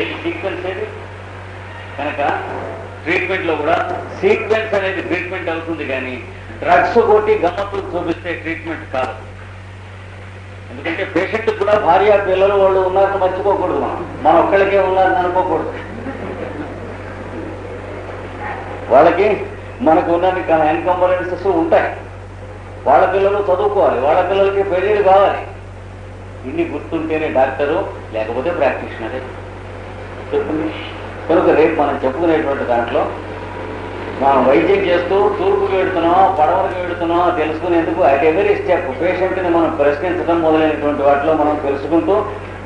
ఏది సీక్వెన్స్ ఏది? కనుక ట్రీట్మెంట్లో కూడా సీక్వెన్స్ అనేది ట్రీట్మెంట్ అవుతుంది కానీ డ్రగ్స్ కొట్టి గమ్మత్తులు చూపిస్తే ట్రీట్మెంట్ కాదు. ఎందుకంటే పేషెంట్ కూడా భార్య పిల్లలు వాళ్ళు ఉన్నారని మర్చిపోకూడదు. మన ఒక్కళ్ళకే ఉన్నారని అనుకోకూడదు. వాళ్ళకి మనకు ఉన్న ఎన్కంబరెన్సెస్ ఉంటాయి. వాళ్ళ పిల్లలు చదువుకోవాలి, వాళ్ళ పిల్లలకి పెళ్ళిళ్ళు కావాలి. ఇన్ని గుర్తుంటేనే డాక్టరు, లేకపోతే ప్రాక్టీషనరే చెప్తుంది. కనుక రేపు మనం చెప్పుకునేటువంటి దాంట్లో మనం వైద్యం చేస్తూ తూర్పుకి వెళుతున్నాం పడవలకు వెళుతున్నాం తెలుసుకునేందుకు అట్ ఎవరీ స్టెప్ పేషెంట్ని మనం ప్రశ్నించడం మొదలైనటువంటి వాటిలో మనం తెలుసుకుంటూ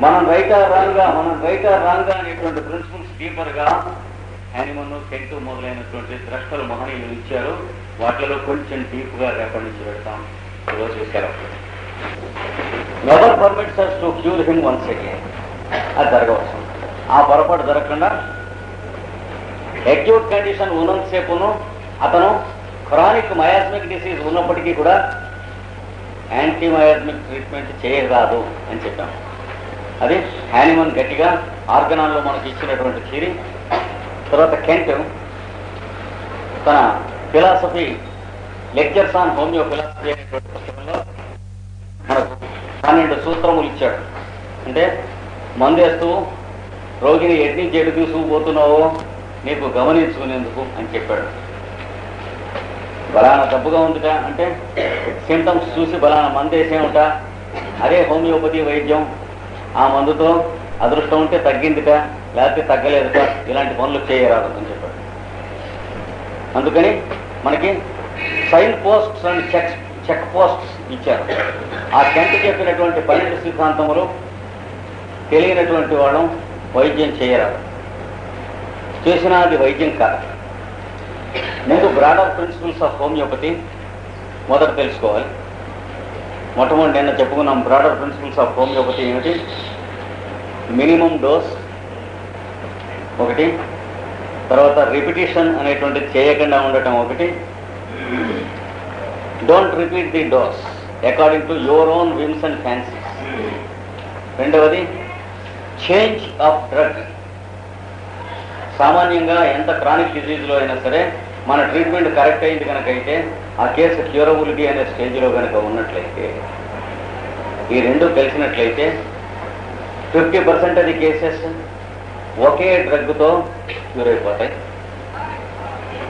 మనం రైటా రాంగా అనేటువంటి ప్రిన్సిపల్స్ డీపర్గా హ్యానిమన్ కెంటు మొదలైనటువంటి ద్రష్టలు మహనీయులు ఇచ్చారు. వాటిలో కొంచెం డీప్గా రేపటి నుంచి పెడతాం. ఈరోజు సెలవు. Never permits us to cure him once again. అది జరగవచ్చు. ఆ పొరపాటు జరగకుండా అక్యూట్ కండిషన్ ఉన్నంతసేపును అతను క్రానిక్ మయాస్మిక్ డిసీజ్ ఉన్నప్పటికీ కూడా యాంటీ మయాస్మిక్ ట్రీట్మెంట్ చేయరాదు అని చెప్పాం. అది హ్యానిమన్ గట్టిగా ఆర్గనాల్లో మనకి ఇచ్చినటువంటి థియరీ. తర్వాత కెంట్ తన philosophy lectures on homeo philosophy అనేటువంటి పుస్తకంలో మనకు 12 సూత్రములు ఇచ్చాడు. అంటే మందేస్తూ రోగిని ఎడ్ని చెడు తీసుకుపోతున్నావో నీకు గమనించుకునేందుకు అని చెప్పాడు. బలానా తప్పుగా ఉందిగా అంటే సింటమ్స్ చూసి బలానా మందు వేసేముట, అదే హోమియోపతి వైద్యం, ఆ మందుతో అదృష్టం ఉంటే తగ్గిందిట లేకపోతే తగ్గలేదుట, ఇలాంటి పనులు చేయరాదు అని చెప్పాడు. అందుకని మనకి sign posts and check posts ఇచ్చారు. ఆ కెంట్ చెప్పినటువంటి 12 సిద్ధాంతములు తెలియనటువంటి వాళ్ళం వైద్యం చేయరాదు. చేసినా అది వైద్యం కాదు. ముందు బ్రాడర్ ప్రిన్సిపల్స్ ఆఫ్ హోమియోపతి మొదట తెలుసుకోవాలి. మొట్టమొదటి నిన్న చెప్పుకున్నాం. బ్రాడర్ ప్రిన్సిపల్స్ ఆఫ్ హోమియోపతి ఏమిటి? మినిమం డోస్ ఒకటి, తర్వాత రిపిటిషన్ అనేటువంటిది చేయకుండా ఉండటం ఒకటి, don't repeat the dose according to your own whims and fancies. రెండవది చేంజ్ ఆఫ్ డ్రగ్. సామాన్యంగా ఎంత క్రానిక్ డిజీజ్లో అయినా సరే మన ట్రీట్మెంట్ కరెక్ట్ అయింది కనుకైతే ఆ కేసు క్యూరబిలిటీ అనే స్టేజ్లో కనుక ఉన్నట్లయితే, ఈ రెండు తెలిసినట్లయితే 50% అది కేసెస్ ఒకే డ్రగ్తో క్యూర్ అయిపోతాయి.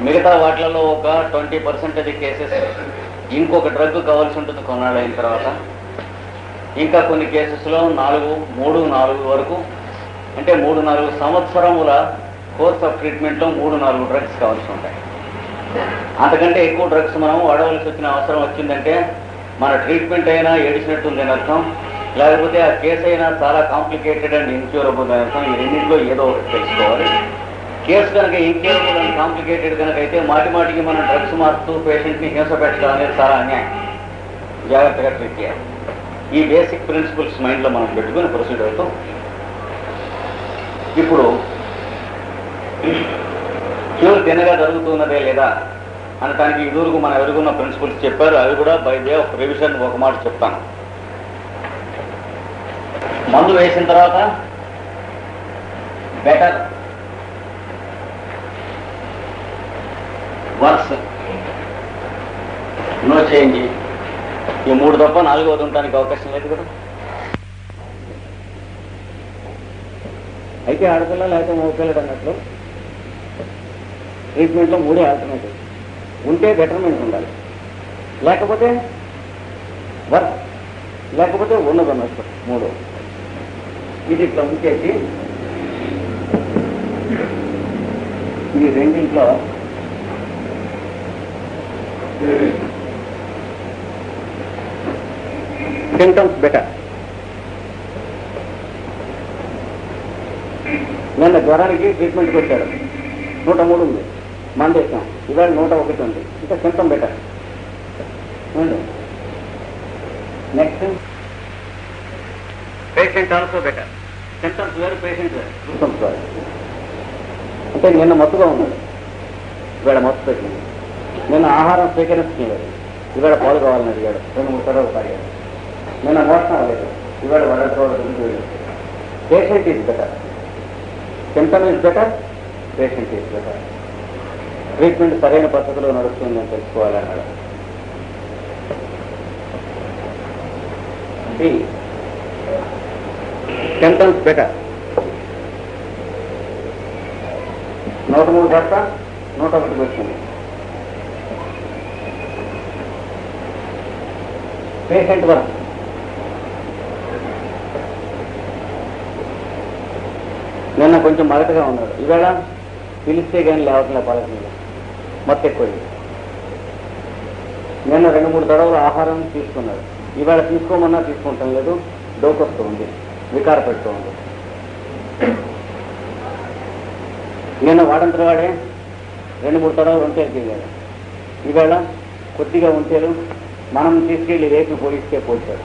మిగతా వాటిలలో ఒక 20% అది కేసెస్ ఇంకొక డ్రగ్ కావాల్సి ఉంటుంది కొన్నాళ్ళు అయిన తర్వాత. ఇంకా కొన్ని కేసెస్లో 3-4 వరకు, అంటే 3-4 సంవత్సరముల కోర్స్ ఆఫ్ ట్రీట్మెంట్లో 3-4 డ్రగ్స్ కావాల్సి ఉంటాయి. అంతకంటే ఎక్కువ డ్రగ్స్ మనం వాడవలసి వచ్చిన అవసరం వచ్చిందంటే మన ట్రీట్మెంట్ అయినా ఏడిచినట్టుంది అని అర్థం, లేకపోతే ఆ కేసు అయినా చాలా కాంప్లికేటెడ్ అండ్ ఇన్క్యూరబుల్ అని అర్థం. ఈ రెండింటిలో ఏదో ఒకటి తెలుసుకోవాలి. కేసు కనుక ఇన్క్యూరబుల్ అండ్ కాంప్లికేటెడ్ కనుక అయితే మాటిమాటికి మనం డ్రగ్స్ మారుతూ పేషెంట్ని హింస పెట్టడం అనేది చాలా అన్యాయం. జాగ్రత్తగా ట్రీట్ చేయాలి. ఈ బేసిక్ ప్రిన్సిపల్స్ మైండ్లో మనం పెట్టుకుని ప్రొసీడ్ అవుతాం. ఇప్పుడు క్యూర్ తినగా జరుగుతున్నదే లేదా అనటానికి ఇదురుకు మనం ఎదుర్కొన్న ప్రిన్సిపల్స్ చెప్పారు. అవి కూడా బై వే ఆఫ్ రివిజన్ ఒక మాట చెప్తాను. మందు వేసిన తర్వాత బెటర్, వర్స్, నో చేంజ్, ఈ 3 తప్ప 4వది ఉండడానికి అవకాశం లేదు కదా. అయితే ఆడపిల్ల లేకపోతే మగపిల్లడు అన్నట్లు ట్రీట్మెంట్లో 3 ఆల్టర్నేటివ్. ఉంటే బెటర్మెంట్ ఉండాలి, లేకపోతే వర్క్, లేకపోతే ఉన్నదన్నట్టు మూడు. ఇది ఇట్లా ఉంచేసి ఈ రెండింట్లో సింటమ్స్ బెటర్. నిన్న జ్వరానికి ట్రీట్మెంట్కి వచ్చాడు, 103 ఉంది, మందేసాం, ఇవాళ 101 ఉంది, ఇంకా symptom better. Next patient also better. Symptoms వేరు, పేషెంట్ వేరు, సింటమ్స్ వేరు. అంటే నిన్న మత్తుగా ఉన్నాడు, ఇవాళ మత్తు తగ్గింది. నిన్న ఆహారం స్వీకరించలేదు, ఇవాళ పాలు కావాలని అడిగాడు, 2-3 సార్లు తాగాడు. నిన్న మోసం అవ్వలేదు, ఇవాళ వడకోవడం. Patient is better, symptom is better, patient is better. Treatment సరైన పద్ధతిలో నడుస్తుందని తెలుసుకోవాలన్నాడు. Symptoms better. 103 కాస్త 101 వచ్చింది. పేషెంట్ వరకు నిన్న కొంచెం మగటగా ఉన్నాడు, ఇవాళ పిలిస్తే కానీ లేవట్లే, పలకలేదు, మొత్తం ఎక్కువైంది. నిన్న 2-3 తడవలు ఆహారం తీసుకున్నాడు, ఇవాళ తీసుకోమన్నా తీసుకుంటాం లేదు, డోకొస్తూ ఉంది, వికార పెడుతూ ఉంది. నిన్న వాడంతటి వాడే 2-3 తడవలు ఒంటేలు తిరిగాడు, ఇవాళ కొద్దిగా ఒంటేలు మనం తీసుకెళ్లి రేపు పోలిస్తే పోల్చాడు.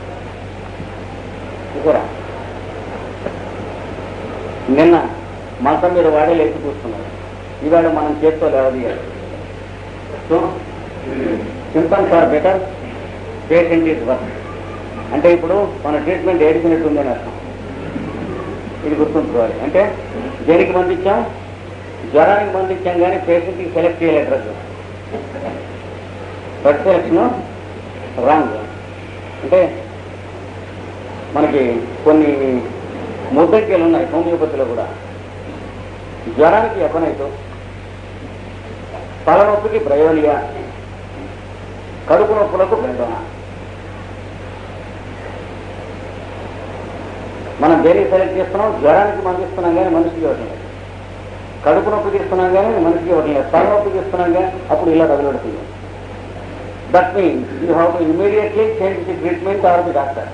ఇకరా నిన్న మంచం మీద వాడే లేచి కూర్చున్నాడు, ఇవాళ మనం చేత్తో లేవదీయాలి. So symptoms are better, patient is worse. అంటే ఇప్పుడు మన ట్రీట్మెంట్ ఏడిచినట్టుందని అర్థం. ఇది గుర్తుంచుకోవాలి. అంటే దేనికి మంది ఇచ్చాం? జ్వరానికి మంది ఇచ్చాం, కానీ పేషెంట్కి సెలెక్ట్ చేయలేదు డ్రగ్. Drug selection wrong. అంటే మనకి కొన్ని ముద్దంకెలు ఉన్నాయి హోమియోపతిలో కూడా. జ్వరానికి ఎపనైతో, తలనొప్పికి బ్రయోనియా, కడుపు నొప్పులకు బెండోనా. మనం దేనికి సెలెక్ట్ చేస్తున్నాం? జ్వరానికి మంది ఇస్తున్నాం కానీ మనిషికి ఇవ్వటం లేదు, కడుపు నొప్పికి ఇస్తున్నాం కానీ మనిషికి ఇవ్వటం లేదు, తలనొప్పికి ఇస్తున్నాం కానీ అప్పుడు ఇలా తగలడుతుంది. That means you have to immediately change the treatment or the doctor.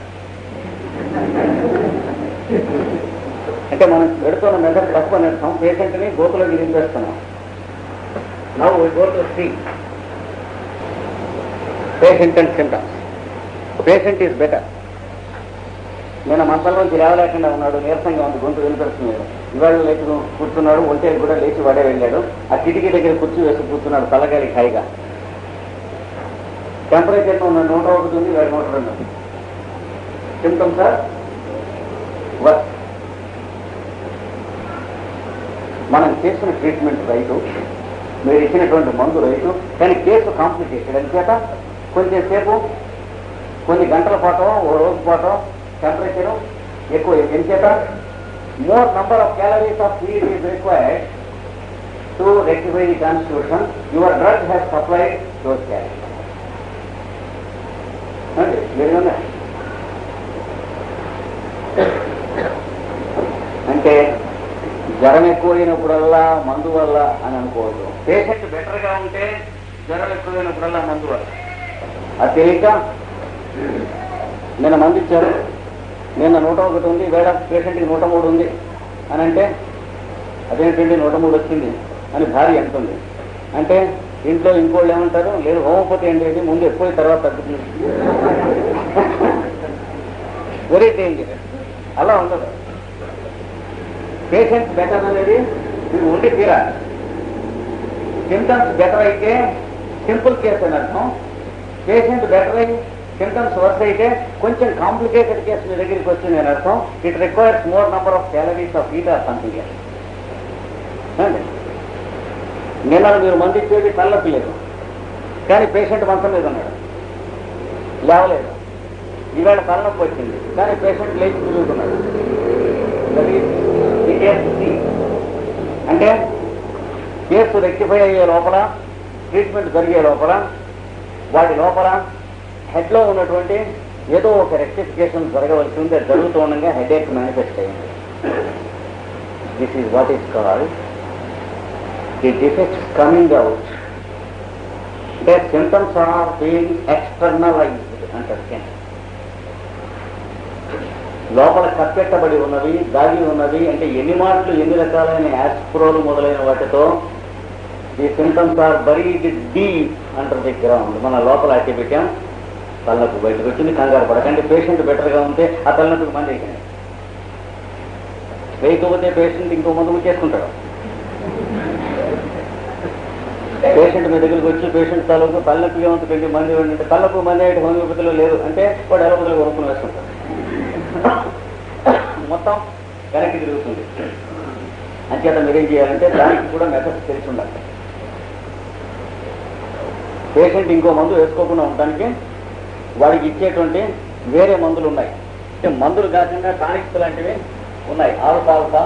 అంటే మనం పెడుతున్న మెథడ్ తక్కువ నేర్తాం, పేషెంట్ని గోతులోకి దింపేస్తున్నాం. Now we go to see patient and symptoms. Patient is better. నిన్న మంచంలోంచి లేవలేకుండా ఉన్నాడు, నీరసంగా ఉంది, గొంతు వినిపిస్తున్నారు. ఇవాళ లేచి కూర్చున్నాడు, ఒంటేలు కూడా లేచి వాడే వెళ్ళాడు. ఆ కిటికీ దగ్గర కుర్చీ వేసి కూర్చున్నాడు, తలగాలి హాయిగా. టెంపరేచర్ 101 ఉంది, ఇవాళ 102 ఉంది. Symptoms are worse. మనం చేసిన ట్రీట్మెంట్ రైతు, మీరు ఇచ్చినటువంటి మందు రైతు, కానీ కేసు కాంప్లికేటెడ్. అంచేత కొంచెం సేపు, కొన్ని గంటల పాటో ఓ రోజు పాటో టెంపరేచరు ఎక్కువ. ఎంచేత more number of calories of feed is required to rectify the constitution. Your drug has supplied those calories. అండి మీరు అంటే జ్వరం ఎక్కువైనప్పుడల్లా మందు వల్ల అని అనుకోవద్దు. పేషెంట్ బెటర్గా ఉంటే జ్వరం ఎక్కువైనప్పుడల్లా మందు వల్ల. అది తెలియక నిన్న మందు ఇచ్చారు, నిన్న 101 ఉంది, వేళ పేషెంట్కి 103 ఉంది అని అంటే అదేంటండి 103 వచ్చింది అని భార్య అంటుంది. అంటే ఇంట్లో ఇంకోళ్ళు ఏమంటారు? లేదు హోమియోపతి ఏంటి, ముందు ఎక్కువ తర్వాత తగ్గుతుంది. Very danger. అలా ఉండదు. పేషెంట్ బెటర్ అనేది మీరు ఉండి తీరాలి. సింటమ్స్ బెటర్ అయితే సింపుల్ కేసు అని అర్థం. పేషెంట్ బెటర్ అయి సింటమ్స్ వర్స్ అయితే కొంచెం కాంప్లికేటెడ్ కేసు మీ దగ్గరికి వచ్చింది అని అర్థం. It requires more number of calories of heat or something else. నిన్న మీరు మంది ఇచ్చేది తలనొప్పి లేదు, కానీ పేషెంట్ మంచం మీద ఉన్నాడు, లేవలేదు. ఈవేళ తలనొప్పి వచ్చింది, కానీ పేషెంట్ లేచి తిరుగుతున్నాడు. అంటే కేసు రెక్టిఫై అయ్యే లోపల, ట్రీట్మెంట్ జరిగే లోపల, వాటి లోపల హెడ్లో ఉన్నటువంటి ఏదో ఒక రెక్టిఫికేషన్ జరగవలసి ఉంది, అది జరుగుతూ ఉండగా హెడేక్ మేనిఫెస్ట్ అయింది. This is what is called the defects coming out. అంటే సింటమ్స్ ఆర్ బీయింగ్ ఎక్స్టర్నలైజ్డ్ అంటారు. లోపల కప్పెట్టబడి ఉన్నవి, దాగి ఉన్నవి. అంటే ఎన్ని మాటలు, ఎన్ని రకాలైన యాస్ప్రోలు మొదలైన వాటితో ఈ symptoms are buried deep under the ground. మన లోపల అట్టి పెట్టాం, తలనొప్పి బయటకు వచ్చింది, కంగారు పడకండి. పేషెంట్ బెటర్గా ఉంటే ఆ తలనొప్పికి మంది వేయకండి. వేయకపోతే పేషెంట్ ఇంకో మందు చేసుకుంటాడు. పేషెంట్ మీ దగ్గరికి వచ్చి పేషెంట్ తలనొప్పిగా ఉంటుంది మంది అంటే తలనొప్పి మంది అయితే హోమియోపతిలో లేదు అంటే వాడు ఎలోపతిలో కొనుక్కుని వేసుకుంటాడు. మొత్తం వెనక్కి తిరుగుతుంది. అంచేత మీరేం చేయాలంటే దానికి కూడా మెథడ్స్ తెలిసి ఉండాలి. పేషెంట్ ఇంకో మందు వేసుకోకుండా ఉండడానికి వాడికి ఇచ్చేటువంటి వేరే మందులు ఉన్నాయి. అంటే మందులు కాకుండా టానిక్స్ లాంటివి ఉన్నాయి. Alpha,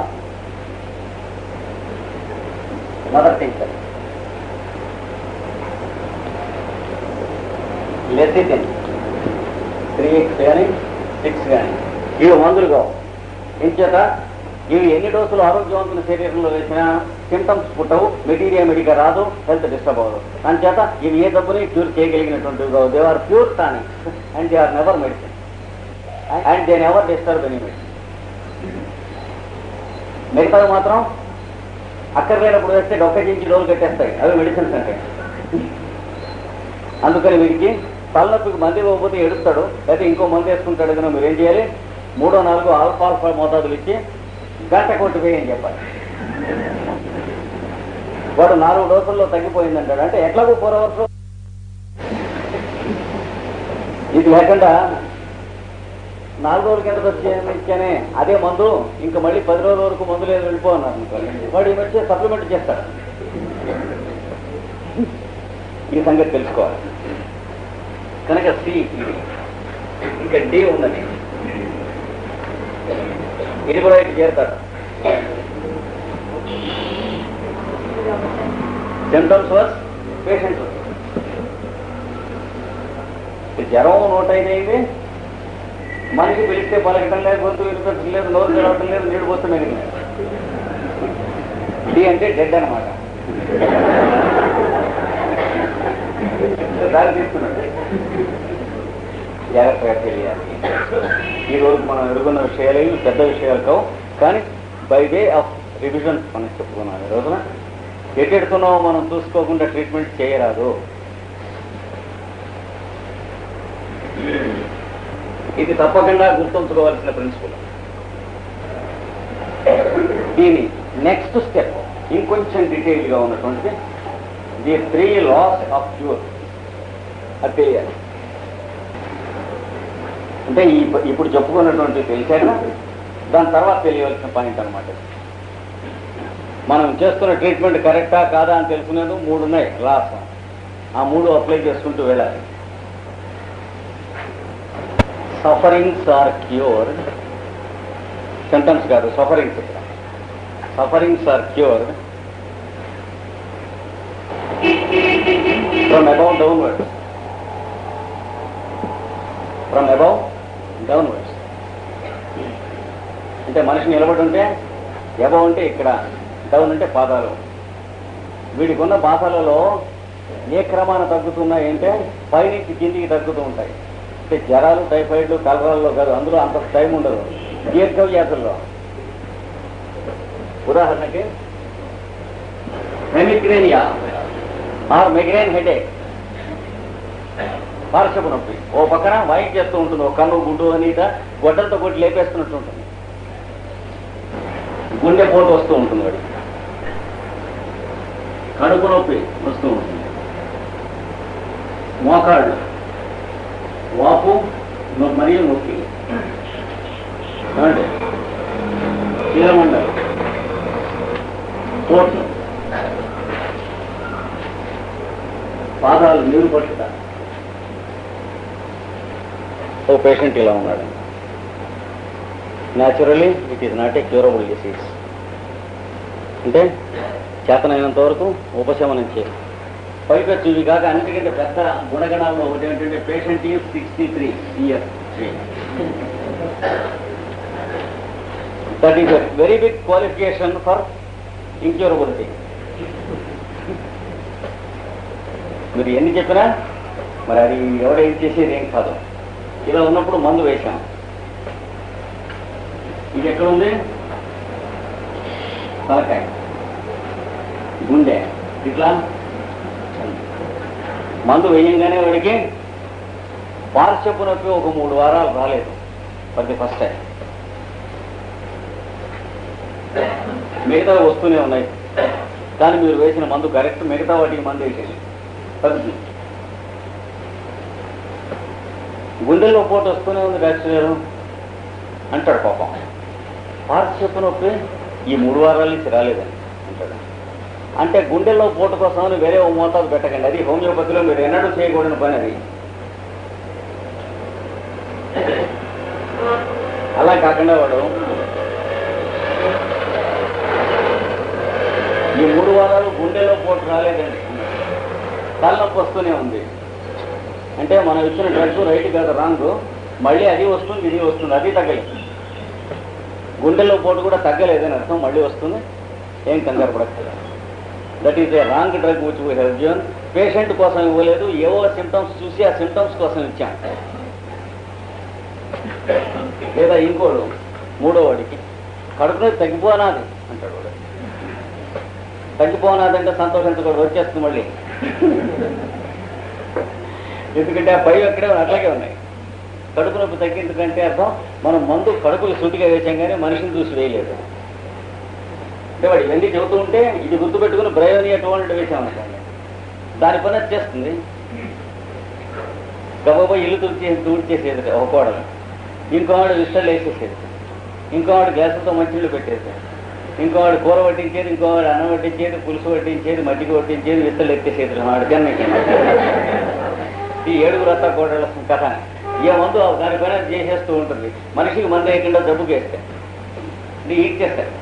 mother tincture, lecithin 3x కానీ 6 కానీ ఇవి మందులు కావు. ఇంచేత ఇవి ఎన్ని డోసులు ఆరోగ్యవంతుల శరీరంలో వేసినా సింటమ్స్ పుట్టవు, మెటీరియా మెడికా రాదు, హెల్త్ డిస్టర్బ్ అవ్వదు. అంచేత ఇవి ఏ డబ్బుని క్యూర్ చేయగలిగినటువంటివి కావు. They are pure tonics and they are never medicine and they never disturb any medicine. మిగతావి మాత్రం అక్కర్లేనప్పుడు వేస్తే డొక్కజించి డోలు కట్టేస్తాయి, అవి మెడిసిన్స్ అంటే. అందుకని వీడికి తలనొప్పికి మంది ఇవ్వకపోతే ఎడుస్తాడు, లేకపోతే ఇంకో మంది వేసుకుంటాడు. కనుక మీరు ఏం చేయాలి, 3, 4 ఆల్ఫా మోతాదులు ఇచ్చి గంట కొట్టి వేయని చెప్పాలి. వాడు 4 డోసుల్లో తగ్గిపోయిందంటాడు. అంటే ఎట్లాగో 4 అవర్స్ ఇది లేకుండా 4 రోజులకి ఎంత ఇచ్చానే అదే మందు ఇంకా మళ్ళీ 10 రోజుల వరకు మందు లేదు వెళ్ళిపోన్నారు అనుకోండి, వాడు ఈ వచ్చే సప్లిమెంట్ చేస్తాడు. ఈ సంగతి తెలుసుకోవాలి. కనుక సి ఇంకా డి ఉన్నది, ఇది కూడా ఇటు చేరుతాడు. సిమ్టమ్స్ వర్స్ పేషెంట్ జ్వరం 105 అయింది, మనిషి పిలిస్తే పలకటం లేదు, గొంతు వినిపించడం లేదు, నోరు తెరవటం లేదు, నీడు పోతే మిగిలిన డి అంటే డెడ్ అనమాట. దారి తీసుకున్నాడు. జాగ్రత్తగా తెలియాలి. ఈ రోజు మనం ఎదుర్కొన్న విషయాలు పెద్ద విషయాలు కావు, కానీ బై వే ఆఫ్ రివిజన్ మనం చెప్పుకున్నాం. ఈ రోజున ఎట్టెడుతున్నామో మనం చూసుకోకుండా ట్రీట్మెంట్ చేయరాదు. ఇది తప్పకుండా గుర్తుంచుకోవాల్సిన ప్రిన్సిపల్. దీని నెక్స్ట్ స్టెప్ ఇంకొంచెం డీటెయిల్గా ఉన్నటువంటి ది 3 laws ఆఫ్ క్యూర్ అది తెలియాలి. అంటే ఇప్పుడు చెప్పుకున్నటువంటి తెలిసాక దాని తర్వాత తెలియవలసిన పాయింట్ అనమాట. మనం చేస్తున్న ట్రీట్మెంట్ కరెక్టా కాదా అని తెలుసుకునేందుకు 3 ఉన్నాయి లాస్. ఆ 3 అప్లై చేసుకుంటూ వెళ్ళాలి. సఫరింగ్స్ ఆర్ క్యూర్డ్, సింటమ్స్ కాదు sufferings. Sufferings are cured from above downwards. From above downwards అంటే మనిషి నిలబడి ఉంటే అబౌవ్ అంటే ఇక్కడ, డౌన్ అంటే పాదాలు. వీడికి ఉన్న పాదాలలో ఏ క్రమాన తగ్గుతున్నాయంటే పైనుంచి కిందికి తగ్గుతూ ఉంటాయి. అంటే జ్వరాలు, టైఫాయిడ్లు, కలరాల్లో కాదు, అందులో అంత టైం ఉండదు. దీర్ఘ వ్యాధుల్లో ఉదాహరణకి హెమిగ్రేనియా ఆర్ మైగ్రేన్ హెడేక్, పార్శ్వపు నొప్పి. ఓ పక్కన వాయిస్ చేస్తూ ఉంటుంది, ఒక కన్ను గుడ్డు అని గొడ్డలతో కొట్టి లేపేస్తున్నట్టు ఉంటుంది, గుండె పోటు వస్తూ ఉంటుంది, వాడి కడుపు నొప్పి వస్తూ ఉంటుంది, మోకాళ్ళు వాపు మరియు నొప్పి, చీలమండలు, పోట్లు, పాదాలు నీరు పట్టుట. ఓ పేషెంట్ ఇలా ఉన్నాడు. Naturally it is not a curable disease. అంటే చేతనైనంత వరకు ఉపశమనం చేయాలి. పైపెచ్చు ఇవి కాక అన్నిటికంటే పెద్ద గుణగణాల్లో ఒకటి ఏంటంటే patient is 63 years. That is a very big qualification for incurability. మీరు ఎన్ని చెప్పినా మరి అది ఎవడేం చేసేది ఏం కాదు. ఇలా ఉన్నప్పుడు మందు వేశాం. ఇది ఎక్కడ ఉంది? తలకాయ, గుండె. ఇట్లా మందు వేయంగానే వాడికి పార్శ్వపు నొప్పి ఒక 3 వారాలు రాలేదు ఫర్ ది ఫస్ట్ టైం. మిగతా వస్తూనే ఉన్నాయి, కానీ మీరు వేసిన మందు కరెక్ట్. మిగతా వాటికి మందు వేసేది తగ్గుతుంది. గుండెల్లో పోటు వస్తూనే ఉంది డాక్టర్ గారు అంటాడు. పాపం పార్శ్వపు నొప్పి ఈ 3 వారాల నుంచి రాలేదని అంటాడు. అంటే గుండెల్లో పోటు కోసమని వేరే ఓ మోతాదు పెట్టకండి. అది హోమియోపతిలో మీరు ఎన్నడూ చేయకూడని పని అది. అలా కాకుండా వాడు ఈ 3 వారాలు గుండెలో పోటు రాలేదండి, తలనొప్పి వస్తూనే ఉంది అంటే మనం ఇచ్చిన డ్రగ్స్ రైట్ కాదు రాంగ్, మళ్ళీ అది వస్తుంది ఇది వస్తుంది, అది తగ్గలేదు. గుండెలో పోటు కూడా తగ్గలేదని అర్థం, మళ్ళీ వస్తుంది, ఏం కంగారు పడక్కర్లేదు. That is a wrong drug which we have given. Patient కోసం ఇవ్వలేదు, ఏవో సిమ్టమ్స్ చూసి ఆ సిమ్టమ్స్ కోసం ఇచ్చాం. లేదా ఇంకోడు 3వ వాడికి కడుపులో తగ్గిపోనాది అంటాడు. వాడు తగ్గిపోనాదంటే సంతోషించకూడదు, వచ్చేస్తుంది మళ్ళీ. ఎందుకంటే ఆ భయం ఎక్కడే అట్లాగే ఉన్నాయి. కడుపు నొప్పి తగ్గించకంటే అర్థం మనం మందు కడుపులు సూటిగా వేసాం కానీ మనిషిని చూసి వేయలేదు. అంటే వాడు ఇవన్నీ చెబుతూ ఉంటే ఇది గుర్తుపెట్టుకుని బ్రయోని అటువంటి వేసామనుకోండి, దాని పని వచ్చేస్తుంది. గబగబా ఇల్లు తుడిచేసేది ఒక కోడలు, ఇంకోవాడు విస్తళ్ళు వేసేసేది, ఇంకోవాడు గ్యాసులతో మంచిళ్ళు పెట్టేసేది, ఇంకోవాడు కూర వడ్డించేది, ఇంకోవాడు అన్నం వడ్డించేది, పులుసు వడ్డించేది, మజ్జిగ వడ్డించేది, విస్తళ్ళు ఎత్తేసేది. వాడు జన్మకి ఈ 7 రథ కోడళ్ళ కథ. ఏ మందు దాని పైన చేసేస్తూ ఉంటుంది. మనిషికి మందు వేయకుండా జబ్బుకి వేస్తే ఇచ్చేస్తారు.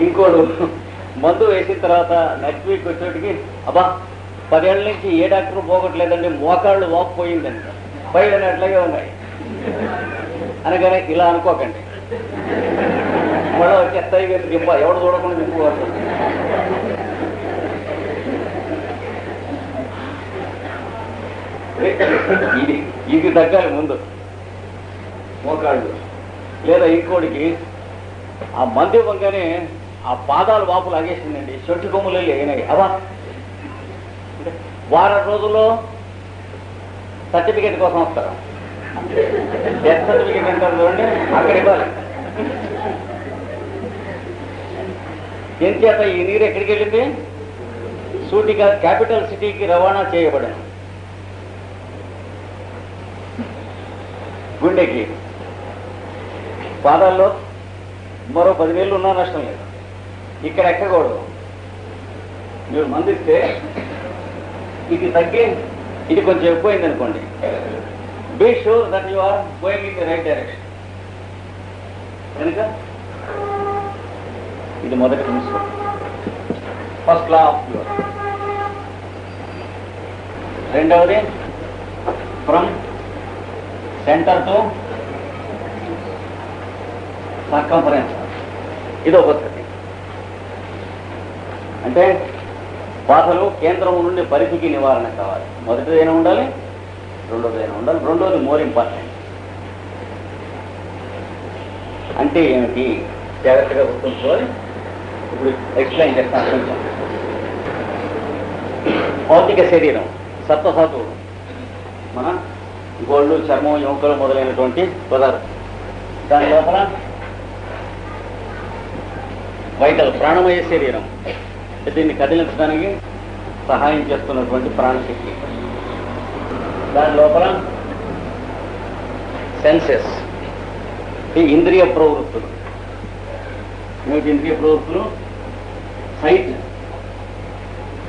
ఇంకోడు మందు వేసిన తర్వాత నెక్స్ట్ వీక్ వచ్చేటికి అబ్బా 10 ఏళ్ళ నుంచి ఏ డాక్టర్ పోగొట్టలేదంటే మోకాళ్ళు వాకపోయిందండి, పైన అట్లాగే ఉన్నాయి అనగానే ఇలా అనుకోకండి, మళ్ళీ వచ్చేస్తాయి దింప, ఎవడు చూడకుండా దింపుకోవాలి. ఇది తగ్గాలి ముందు మోకాళ్ళు. లేదా ఇంకోటికి ఆ మందు ఇవ్వగానే ఆ పాదాలు వాపులు ఆగేసిందండి, చెట్టు కొమ్ములు అయినాయి. అవా వారం రోజుల్లో సర్టిఫికేట్ కోసం వస్తారు. డెత్ సర్టిఫికేట్ అంటారు చూడండి, అక్కడ ఇవ్వాలి. ఏం చేత ఈ నీరు ఎక్కడికి వెళ్ళింది? సూటిగా క్యాపిటల్ సిటీకి రవాణా చేయబడింది. గుండెకి పాదాల్లో మరో 10 వేలు ఉన్నా నష్టం లేదు. ఇక్కడ ఎక్కకూడదు. మీరు మందిస్తే ఇది తగ్గి ఇది కొంచెం ఎక్కువైంది అనుకోండి, be sure that you are going in the right direction. కనుక ఇది మొదటి principle, first law of cure. రెండవది ఫ్రమ్ సెంటర్ టు సర్కంఫరెన్స్. ఇదో పద్ధతి. అంటే బాధలు కేంద్రం నుండి పరిధికి నివారణ కావాలి. మొదటిదైనా ఉండాలి, రెండోదైనా ఉండాలి. రెండోది మోర్ ఇంపార్టెంట్. అంటే ఏమిటి జాగ్రత్తగా గుర్తుంచుకోవాలి. ఇప్పుడు ఎక్స్ప్లెయిన్ చేస్తాను కొంచెం. భౌతిక శరీరం సప్తధాతువులు, మన గోళ్ళు, చర్మం, ఎముకలు మొదలైనటువంటి పదార్థం. దాని లోపల వైటల్ ప్రాణమయ శరీరం, దీన్ని కదిలించడానికి సహాయం చేస్తున్నటువంటి ప్రాణశక్తి. దాని లోపల సెన్సెస్, ఈ ఇంద్రియ ప్రవృత్తులు. ఏమిటి ఇంద్రియ ప్రవృత్తులు? Sight,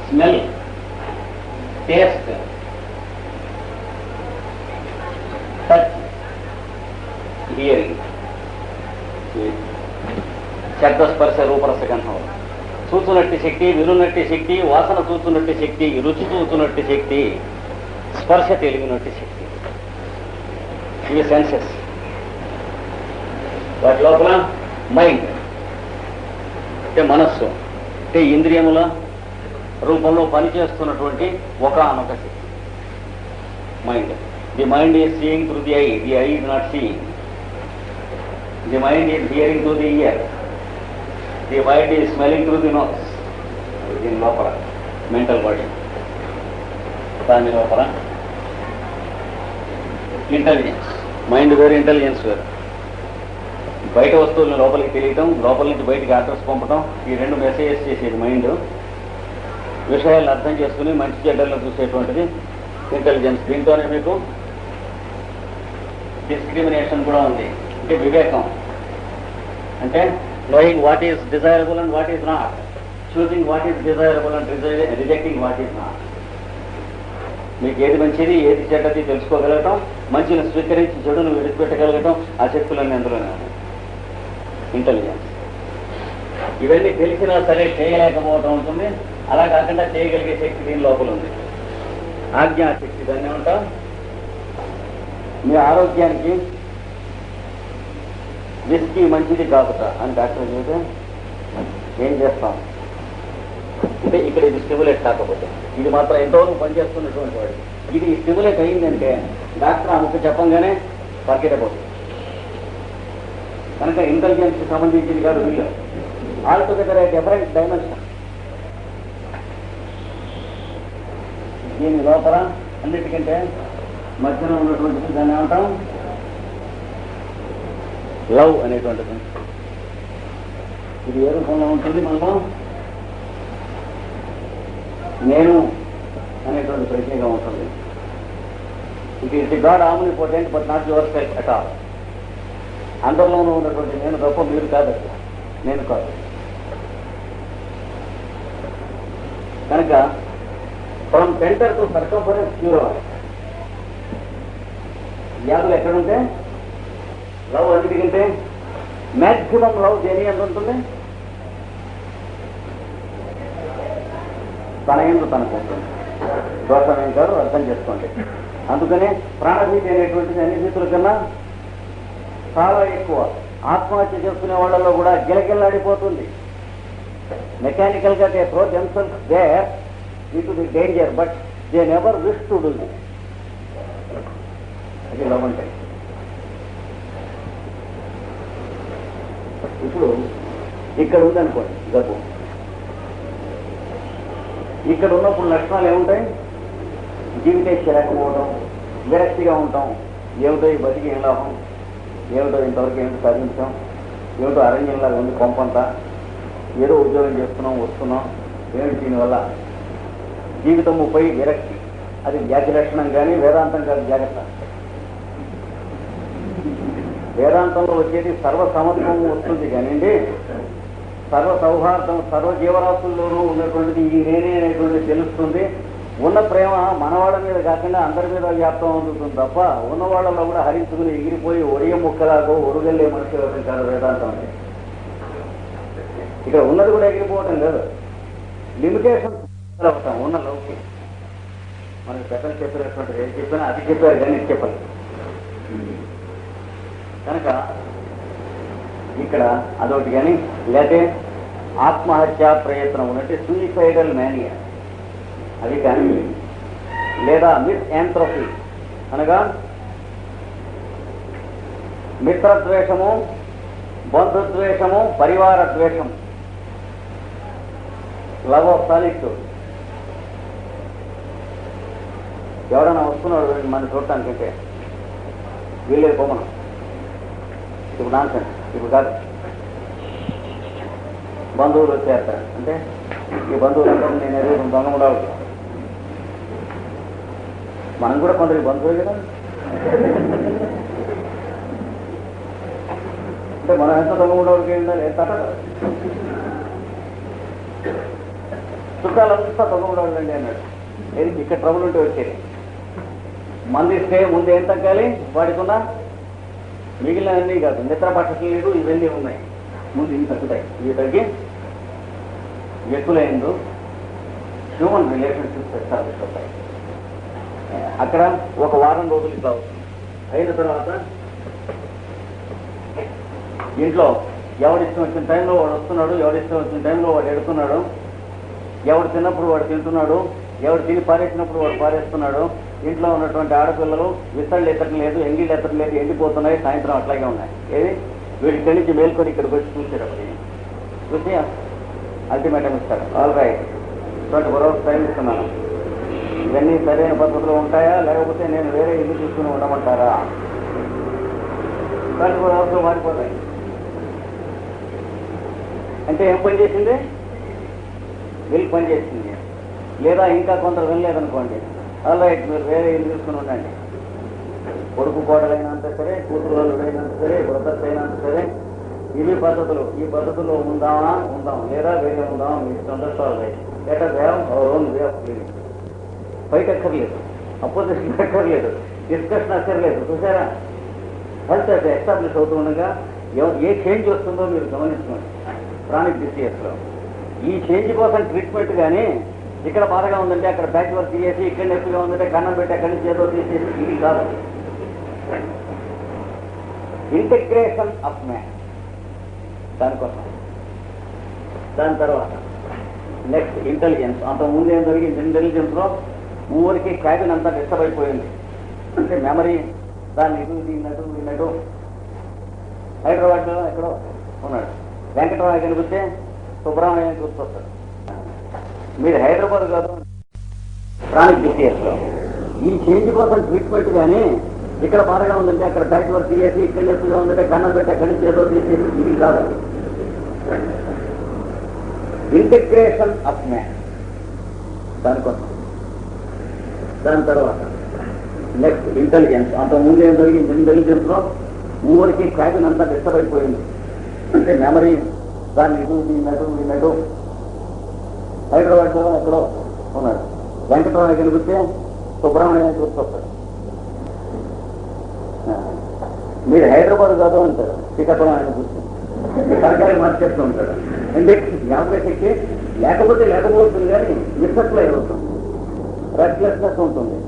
smell, taste, touch, hearing. శబ్దస్పర్శ రూపరస గంధం. చూచునట్టి శక్తి, వినునట్టి శక్తి, వాసన చూచునట్టి శక్తి, రుచి చూచునట్టి శక్తి, స్పర్శ తెలియనటువంటి శక్తి. ఇవి సెన్సెస్. వాటి లోపల మైండ్ అంటే మనస్సు అంటే ఇంద్రియముల రూపంలో పనిచేస్తున్నటువంటి ఒకానొక శక్తి mind. The mind is seeing through the eye is not seeing. The mind is hearing through the ear, the mind is smelling through the nose. దీని లోపల మెంటల్ బాడీ, దాని లోపల ఇంటెలిజెన్స్. మైండ్ వేరు, ఇంటెలిజెన్స్ వేరు. బయట వస్తువులను లోపలికి తెలియటం, లోపల నుంచి బయటికి అడ్రస్ పంపటం, ఈ రెండు మెసేజెస్ చేసేది మైండ్. విషయాలను అర్థం చేసుకుని మంచి చెడ్డలను చూసేటువంటిది ఇంటెలిజెన్స్. దీంతోనే మీకు డిస్క్రిమినేషన్ కూడా ఉంది. అంటే వివేకం అంటే knowing what is desirable and what is not, choosing what is desirable and rejecting what is not. మీకు ఏది మంచిది ఏది చెడ్డది తెలుసుకోగలగటం, మంచిని స్వీకరించి చెడును విడిచిపెట్టగలగటం, ఆ శక్తులన్నీ అందులోనే ఉన్నాయి. ఇంటెలిజెన్స్. ఇవన్నీ తెలిసినా సరే చేయలేకపోవటం ఉంటుంది. అలా కాకుండా చేయగలిగే శక్తి దీని లోపల ఉంది. ఆజ్ఞాశక్తి, దాన్ని ఏమంటాం? మీ ఆరోగ్యానికి విస్కీ మంచిది కాకుట అని డాక్టర్ చెబితే ఏం చేస్తాం అంటే ఇక్కడ ఇది స్టిమ్యులేట్ కాకపోతే, ఇది మాత్రం ఎంతవరకు పనిచేస్తున్నటువంటి వాడు ఇది స్టిమ్యులేట్ అయిందంటే డాక్టర్ ఆమెకు చెప్పంగానే పర్కెటపోతుంది. కనుక ఇంటెలిజెన్స్ సంబంధించింది కాదు వీళ్ళు. All together a different dimension. దీని లోపల అన్నిటికంటే మధ్యలో ఉన్నటువంటిది దాన్ని ఏమంటాం? లవ్ అనేటువంటిది. ఇది ఏ రూపంలో ఉంటుంది? మనలో నేను అనేటువంటి ప్రత్యేకంగా ఉంటుంది. It is the God omnipotent but not your self at all. అందరిలోనూ ఉన్నటువంటి నేను తప్ప మీరు కాదు, నేను కాదు. కనుక from centre to circumference cure అవ్వాలి. వ్యాధులు ఎక్కడుంటే లవ్ అన్నిటికంటే మ్యాక్సిమం లవ్ దేని ఎంత ఉంటుంది? తన ఎందు తనకు ఉంటుంది. దోషం ఏం కాదు, అర్థం చేసుకోండి. అందుకనే ప్రాణభీతి అనేటువంటిది అన్ని భీతుల కన్నా చాలా ఎక్కువ. ఆత్మహత్య చేసుకునే వాళ్ళలో కూడా గిలగిల్లాడిపోతుంది. మెకానికల్ గా they throw themselves there it the danger but they never wish to do this. అది లవ్ అంటే. ఇప్పుడు ఇక్కడ ఉందనుకోండి జబ్బు, ఇక్కడ ఉన్నప్పుడు లక్షణాలు ఏముంటాయి? జీవితేచ్ఛ లేకపోవడం, విరక్తిగా ఉంటాం. ఏమిటో ఈ బతికి ఏం లాభం, ఏమిటో ఇంతవరకు ఏమిటో సాధించాం, ఏమిటో అరణ్యంలాగా ఉంది కొంపంతా, ఏదో ఉద్యోగం చేస్తున్నాం వస్తున్నాం, ఏమిటి దీనివల్ల జీవితముపై విరక్తి. అది వ్యాధి లక్షణం కానీ వేదాంతం కాదు. జాగ్రత్త. వేదాంతంలో వచ్చేది సర్వ సమత్వం వస్తుంది కానివ్వండి, సర్వ సౌహార్దం సర్వ జీవరాశుల్లోనూ ఉన్నటువంటిది ఈ నేనే అనేటువంటిది తెలుస్తుంది. ఉన్న ప్రేమ మనవాళ్ళ మీద కాకుండా అందరి మీద వ్యాప్తం అందుతుంది తప్ప ఉన్నవాళ్ళలో కూడా హరించుకుని ఎగిరిపోయి ఒడియ ముక్కలాగో ఒరుగల్లే మనిషి అవ్వడం కాదు వేదాంతం అంటే. ఇక్కడ ఉన్నది కూడా ఎగిరిపోవటం కాదు, లిమిటేషన్ అవుతాం ఉన్న లౌకి. మనకి పెద్దలు చెప్పినటువంటి ఏం చెప్పినా అది చెప్పారు కానీ ఇది చెప్పాలి. కనుక ఇక్కడ అదొకటి. కానీ లేకపోతే ఆత్మహత్యా ప్రయత్నం ఉన్నట్టు సూయిసైడల్ మేనియా అది కానీ, లేదా మిస్ యాంథ్రోపీ అనగా మిత్రద్వేషము, బంధుద్వేషము, పరివార ద్వేషము, లవ్ ఆఫ్ సాలిట్యూడ్. ఎవడన్నా వస్తున్నాడు మన చూడటానికంటే వీళ్ళే పోమనం. ఇప్పుడు నాన్సెన్స్, ఇప్పుడు కాదు. బంధువులు వచ్చేస్తారు అంటే ఈ బంధువులంతా నేను ఎదురు దొంగ ఉండాలి. మనం కూడా కొందరికి బంధువులు కదా. అంటే మనం ఎంత దొంగ ఉండవరికి ఉండాలి, ఎంత చుట్టాలంతా దొంగ ఉండవాలండి అన్నాడు. ఏది ఇక్కడ ట్రబుల్ ఉంటే వచ్చేది. మందిస్తే ముందు ఏం తగ్గాలి? వాడికున్నా మిగిలినవన్నీ కాదు, నిద్ర పట్టలేదు, ఇవన్నీ ఉన్నాయి. ముందు ఇవి తగ్గుతాయి. ఇవి తగ్గి వ్యక్తులైందు హ్యూమన్ రిలేషన్షిప్స్ ఎస్టాబ్లిష్ అవుతాయి. అక్కడ ఒక వారం రోజులు ఇట్లా అవుతుంది. అయిన తర్వాత ఇంట్లో ఎవడిష్టం వచ్చిన టైంలో వాడు వస్తున్నాడు, ఎవడిష్టం వచ్చిన టైంలో వాడు ఎడుతున్నాడు, ఎవడు తిన్నప్పుడు వాడు తింటున్నాడు, ఎవడు తిని పారేసినప్పుడు వాడు పారేస్తున్నాడు. ఇంట్లో ఉన్నటువంటి ఆడపిల్లలు విత్తళ్ళు ఎత్తడం లేదు, ఎంగిళ్ళు ఎత్తడం లేదు, ఎండిపోతున్నాయి, సాయంత్రం అట్లాగే ఉన్నాయి. ఏది వీడి ఇక్కడి నుంచి మేల్కొని ఇక్కడికి వచ్చి చూసేటప్పుడు చూసి అల్టిమేటం ఇస్తాడు. ఆల్ రైట్ 24 hours టైం ఇస్తున్నాను, ఇవన్నీ సరైన పద్ధతిలో ఉంటాయా, లేకపోతే నేను వేరే ఇల్లు చూసుకుని ఉండమంటారా? 24 hours మారిపోతాయి. అంటే ఏం పని చేసింది? వీళ్ళు పని చేసింది. లేదా ఇంకా కొంత వినలేదనుకోండి, ఆల్ రైట్ మీరు వేరే ఇల్లు చూసుకుని ఉండండి. కొడుకు కోడలైనంత సరే, కూతురు వాళ్ళైనంత సరే, బ్రదర్స్ అయినంత సరే, ఇవి పద్ధతులు. ఈ పద్ధతుల్లో ఉందామా ఉందాం, లేదా వేరే ఉందామా, మీ ఇష్టం. Let us have our own way of living. Fight అక్కర్లేదు, అపోజిషన్ అక్కర్లేదు, డిస్కషన్ అక్కర్లేదు. చూసారా, హెల్త్ అయితే ఎస్టాబ్లిష్ అవుతుండగా ఏ చేంజ్ వస్తుందో మీరు గమనించుకోండి. క్రానిక్ డిసీజెస్లో ఈ చేంజ్ కోసం ట్రీట్మెంట్ కానీ ఇక్కడ బాధగా ఉందంటే అక్కడ బ్యాక్ వర్క్ చేసి, ఇక్కడ నొప్పిగా ఉందంటే కన్నం పెట్టి అక్కడి నుంచి ఏదో తీసేసి, ఇది కాదు. ఇంటిగ్రేషన్ ఆఫ్ మ్యాన్, దానికోసం. దాని తర్వాత నెక్స్ట్ ఇంటెలిజెన్స్. అంతకుముందు ఏం జరిగింది? ఇంటెలిజెన్స్లో ఊరికి క్యాబిన్ అంతా డిస్టర్బ్ అయిపోయింది. అంటే మెమరీ దాన్ని విన్నట్టు హైదరాబాద్లో ఎక్కడో ఉన్నాడు, వెంకటరావు కనిపిస్తే సుబ్రహ్మణ్యం గుర్తొస్తాడు. మీరు హైదరాబాద్ కాదు, క్రానిక్ డిసీజెస్లో ఈ చేంజ్ కోసం ట్రీట్మెంట్ కానీ ఇక్కడ బాధగా ఉందంటే అక్కడ బ్యాక్ వర్క్ చేసి, ఇక్కడ నొప్పిగా ఉందంటే కన్నం పెట్టి అక్కడి నుంచి ఏదో తీసేసి, ఇది కాదు. ఇంటిగ్రేషన్ ఆఫ్ మ్యాన్, దానికోసం. దాని తర్వాత నెక్స్ట్ ఇంటెలిజెన్స్. అంతకుముందు ఏం జరిగింది? ఇంటెలిజెన్స్లో ఊరికి క్యాబిన్ అంతా డిస్టర్బ్ అయిపోయింది. అంటే మెమరీ దాన్ని విన్నట్టు హైదరాబాద్లో ఎక్కడో ఉన్నాడు, వెంకటరావు కనిపిస్తే సుబ్రహ్మణ్యం గుర్తొస్తాడు. మీరు హైదరాబాద్ కాదు అంటారు, శ్రీకాకుళం ఆయన కూర్చొని సర్కారీ మార్చేస్తూ ఉంటాడు. అంటే జ్ఞాపక శక్తి లేకపోతుంది కానీ మిస్అప్లై అవుతుంది, రెస్ట్లెస్నెస్ ఉంటుంది.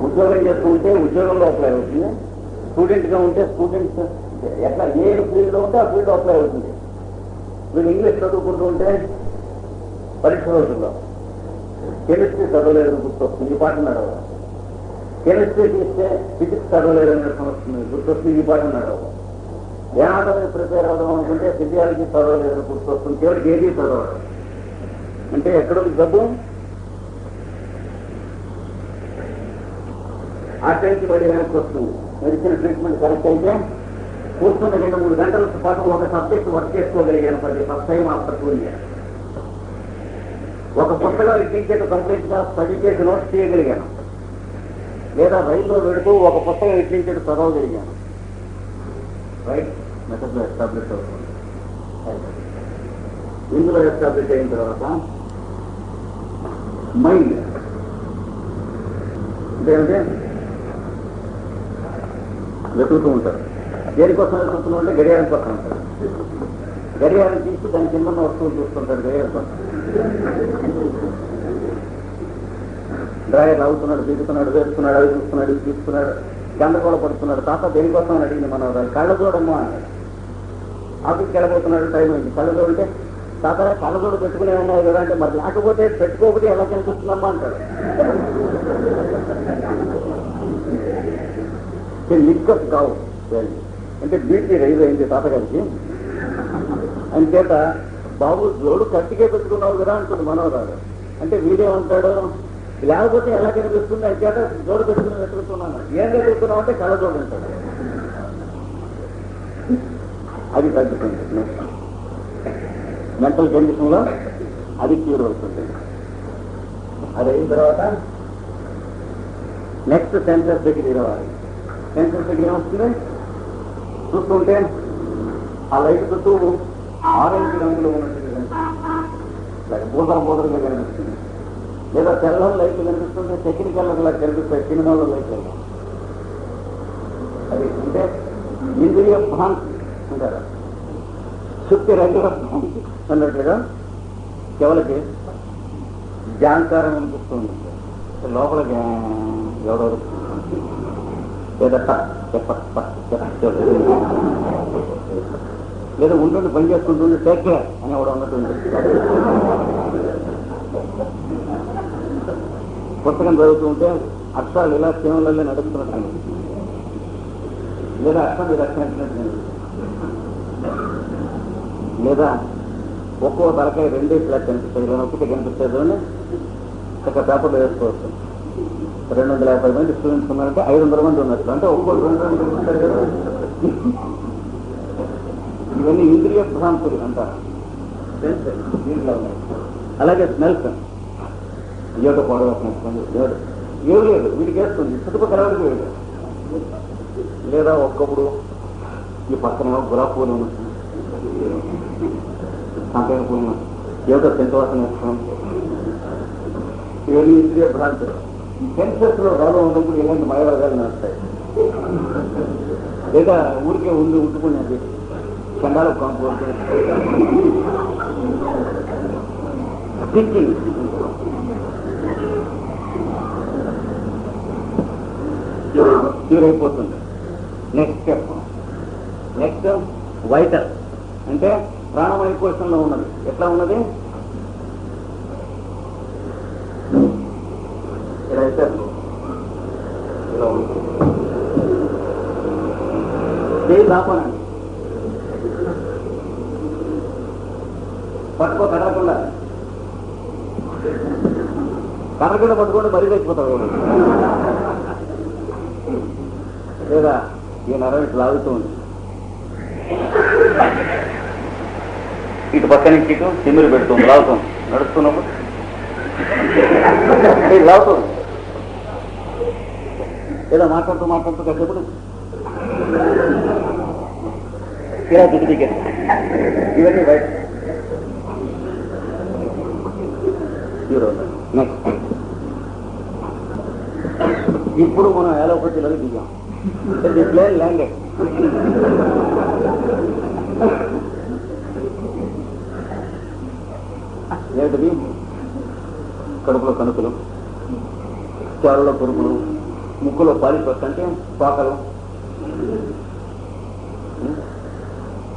ఉద్యోగం చేస్తుంటే ఉద్యోగంలో అప్లై అవుతుంది, స్టూడెంట్గా ఉంటే స్టూడెంట్స్ ఎట్లా ఏ ఫీల్డ్లో ఉంటే ఆ ఫీల్డ్ అప్లై అవుతుంది. వీళ్ళు ఇంగ్లీష్ చదువుకుంటూ ఉంటే పరీక్ష రోజుల్లో కెమిస్ట్రీ చదవలేదు గుర్తొస్తుంది, ఈ పాట నడవ. కెమిస్ట్రీ తీస్తే ఫిజిక్స్ చదవలేదని వస్తుంది, గుర్తొస్తుంది, ఈ పాట నడవ. ఏనాటో ప్రిపేర్ అవుదాం అనుకుంటే ఫిజియాలజీ చదవలేదని గుర్తొస్తుంది, చివరికి ఏది చదవడం. అంటే ఎక్కడుంది జబ్బు? ఆటంకి పడి వెనక్కి వస్తుంది. మెడిసిన్ ట్రీట్మెంట్ కరెక్ట్ అయితే కూర్చున్న 2-3 గంటల పాటు ఒక సబ్జెక్ట్ వర్క్ చేసుకోగలిగాను. ఫస్ట్ టైం ఆఫ్టర్ 2 years ఒక పుస్తకం ఇట్టించేట్టు కంప్లీట్ గా స్టడీ చేసి నోట్స్ చేయగలిగాను, లేదా రైల్లో పెడుతూ ఒక పుస్తకం ఇట్టించేట్టు చదవగలిగాను. రైట్ మెథడ్ లో ఎస్టాబ్లిష్ అవుతుంది. ఇందులో ఎస్టాబ్లిష్ అయిన తర్వాత మైండ్ అంటే వెతుకుతూ ఉంటారు. దేనికోసం వెతుకుతున్నాం అంటే గడియారం కోసం ఉంటారు. గడియారం తీసి దాని కింద వస్తువులు చూస్తుంటాడు. గడియారం కోసం డ్రాయర్ అవుతున్నాడు, దిగుతున్నాడు, వేస్తున్నాడు, అవి చూస్తున్నాడు, ఇది చూస్తున్నాడు, గందరగోళ పడుతున్నాడు. తాత దేనికోసం అని అడిగింది మనవరాలు. కళ్ళజోడమ్మా అన్నాడు. ఆఫీస్కి వెళ్ళబోతున్నాడు, టైం అయింది. కళ్ళజోడు అంటే తాత కళ్ళజోడు పెట్టుకునే ఉన్నాయి కదా అంటే, మరి లేకపోతే పెట్టుకోకపోతే ఎలా కనిపిస్తుందమ్మా అంటాడు. లిక్కప్ కావు అంటే బీపీ రైజ్ అయింది తాతగారికి. అంచేత బాబు జోడు కట్టికే పెట్టుకున్నావు కదా అంటుంది మనవరాలు. అంటే వీడేమంటాడు, లేకపోతే ఎలా కనిపిస్తుంది అంచేత జోడు పెట్టుకుని వెతుకుతున్నాను. ఏం వెతుకుతున్నావు అంటే కళ్ళజోడు అంటాడు. అది తగ్గుతుంది. మెంటల్ కండిషన్ లో అది క్యూర్ అవుతుంది. అది అయిన తర్వాత నెక్స్ట్ సెన్సస్ దగ్గర రావాలి. సెన్సస్ దగ్గర ఏమొస్తుంది? చూస్తుంటే ఆ లైట్ చుట్టూ ఆరెంజ్ రంగులో ఉన్నట్టుగా బోధరగా కనిపిస్తుంది, లేదా తెల్లని లైట్లు కనిపిస్తుంటే టెక్నికల్ కనిపిస్తాయి సినిమాలో లైట్లు. అది అంటే ఇంద్రియ భ్రాంతి అంటారు, శుద్ధి రంగుల భ్రాంతి అన్నట్లుగా చెవులకి జాంకారం అనిపిస్తుంది. లోపల ఎవరెవరు లేదా ఉంటుండి పని చేసుకుంటుండే టేక్ కేర్ అని కూడా ఉన్నట్టుంది. పుస్తకం చదువుతూ ఉంటే అక్షరాలు ఇలా కేవలం నడుస్తున్నట్టు, లేదా అక్షరం మీరు రక్షించినట్టు, లేదా ఒక్కో తలకాయ రెండే ఫ్లాట్ కనిపిస్తుంది, ఇలా ఒకటి కనిపిస్తుంది అని ఒక పేపర్లో వేసుకోవచ్చు. 250 మంది స్టూడెంట్స్ ఉన్నారంటే 500 మంది ఉన్నట్లు, అంటే ఒక్కో 200 ఉంటారు కదా. ఇవన్నీ ఇంద్రియ భ్రాంతులు అంటారు, దీంట్లో ఉన్నాయి. అలాగే స్మెల్స్ ఏదో పొడవేస్తుంది, ఏం లేదు వీడికి వేస్తుంది, చుట్టుపక్కల ఎవరికి వేయదు. లేదా ఒక్కప్పుడు ఈ పక్కన గులాబీ పూలు ఉంటుంది, సంపేన పూలు, ఏదో సెంతవాసన వేస్తాం. ఇవన్నీ ఇంద్రియ భ్రాంతులు. ఈ సెన్సెస్ లో గౌరవం ఉన్నప్పుడు ఇలాంటి మాయవర్గాలు నడుస్తాయి. లేదా ఊరికే ఉంటుకునేది చండాలు కాంపోజింగ్ థింకింగ్. అయిపోతుంది. నెక్స్ట్ వైటల్ అంటే ప్రాణమయ కోశంలో ఉన్నది. ఎట్లా ఉన్నది? ఇలా ఉంది. చేయి దాపనండి, పట్టుకో కదలకుండా. కదలకుండా పట్టుకోండి, మరీ తెచ్చిపోతావు. లేదా ఈ నరం ఇటు లాగుతూ ఉంది, ఇటు పక్క నుంచి ఇటు తిమ్మిరి పెడుతుంది, లాగుతుంది. నడుస్తున్నప్పుడు లాగుతుంది. ఏదో మాట్లాడుతూ కాసేపు ఇలా దిగి ఇవన్నీ బయట. నెక్స్ట్ ఇప్పుడు మనం ఏలోపతిలోకి దిగాం. Plane landed. ఏంటిది? కడుపులో కణుకులు, చారులో పురుగులు, ముక్కులో పాలిపోతా అంటే పాకలు,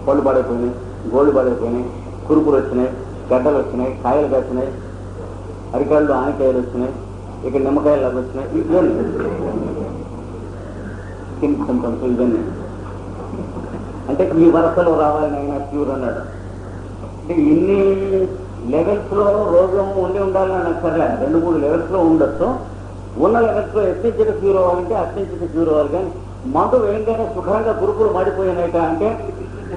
పళ్ళు పాడైపోయినాయి, గోళ్ళు పాడైపోయినాయి, కురుపులు వచ్చినాయి, గడ్డలు వచ్చినాయి, కాయలు కాసినాయి, అరికాళ్ళు ఆనకాయలు వచ్చినాయి, ఇక్కడ నిమ్మకాయలు లాగా వచ్చినాయి. ఇవన్నీ సింటమ్స్. ఇవన్నీ అంటే ఈ వరసలో రావాలని ఆయన క్యూర్ అన్నాడు. అంటే ఇన్ని లెవెల్స్ లో రోగం ఉండాలని అక్కర్లే, 2-3 లెవెల్స్ లో ఉండొచ్చు. ఉన్న లెవెల్స్ లో ఎత్తించిన క్యూర్ అవ్వాలంటే అత్యంత క్యూర్ అవ్వాలి. కానీ మందు వేయంగానే శుభ్రంగా గురుపులు మాడిపోయినాయిట అంటే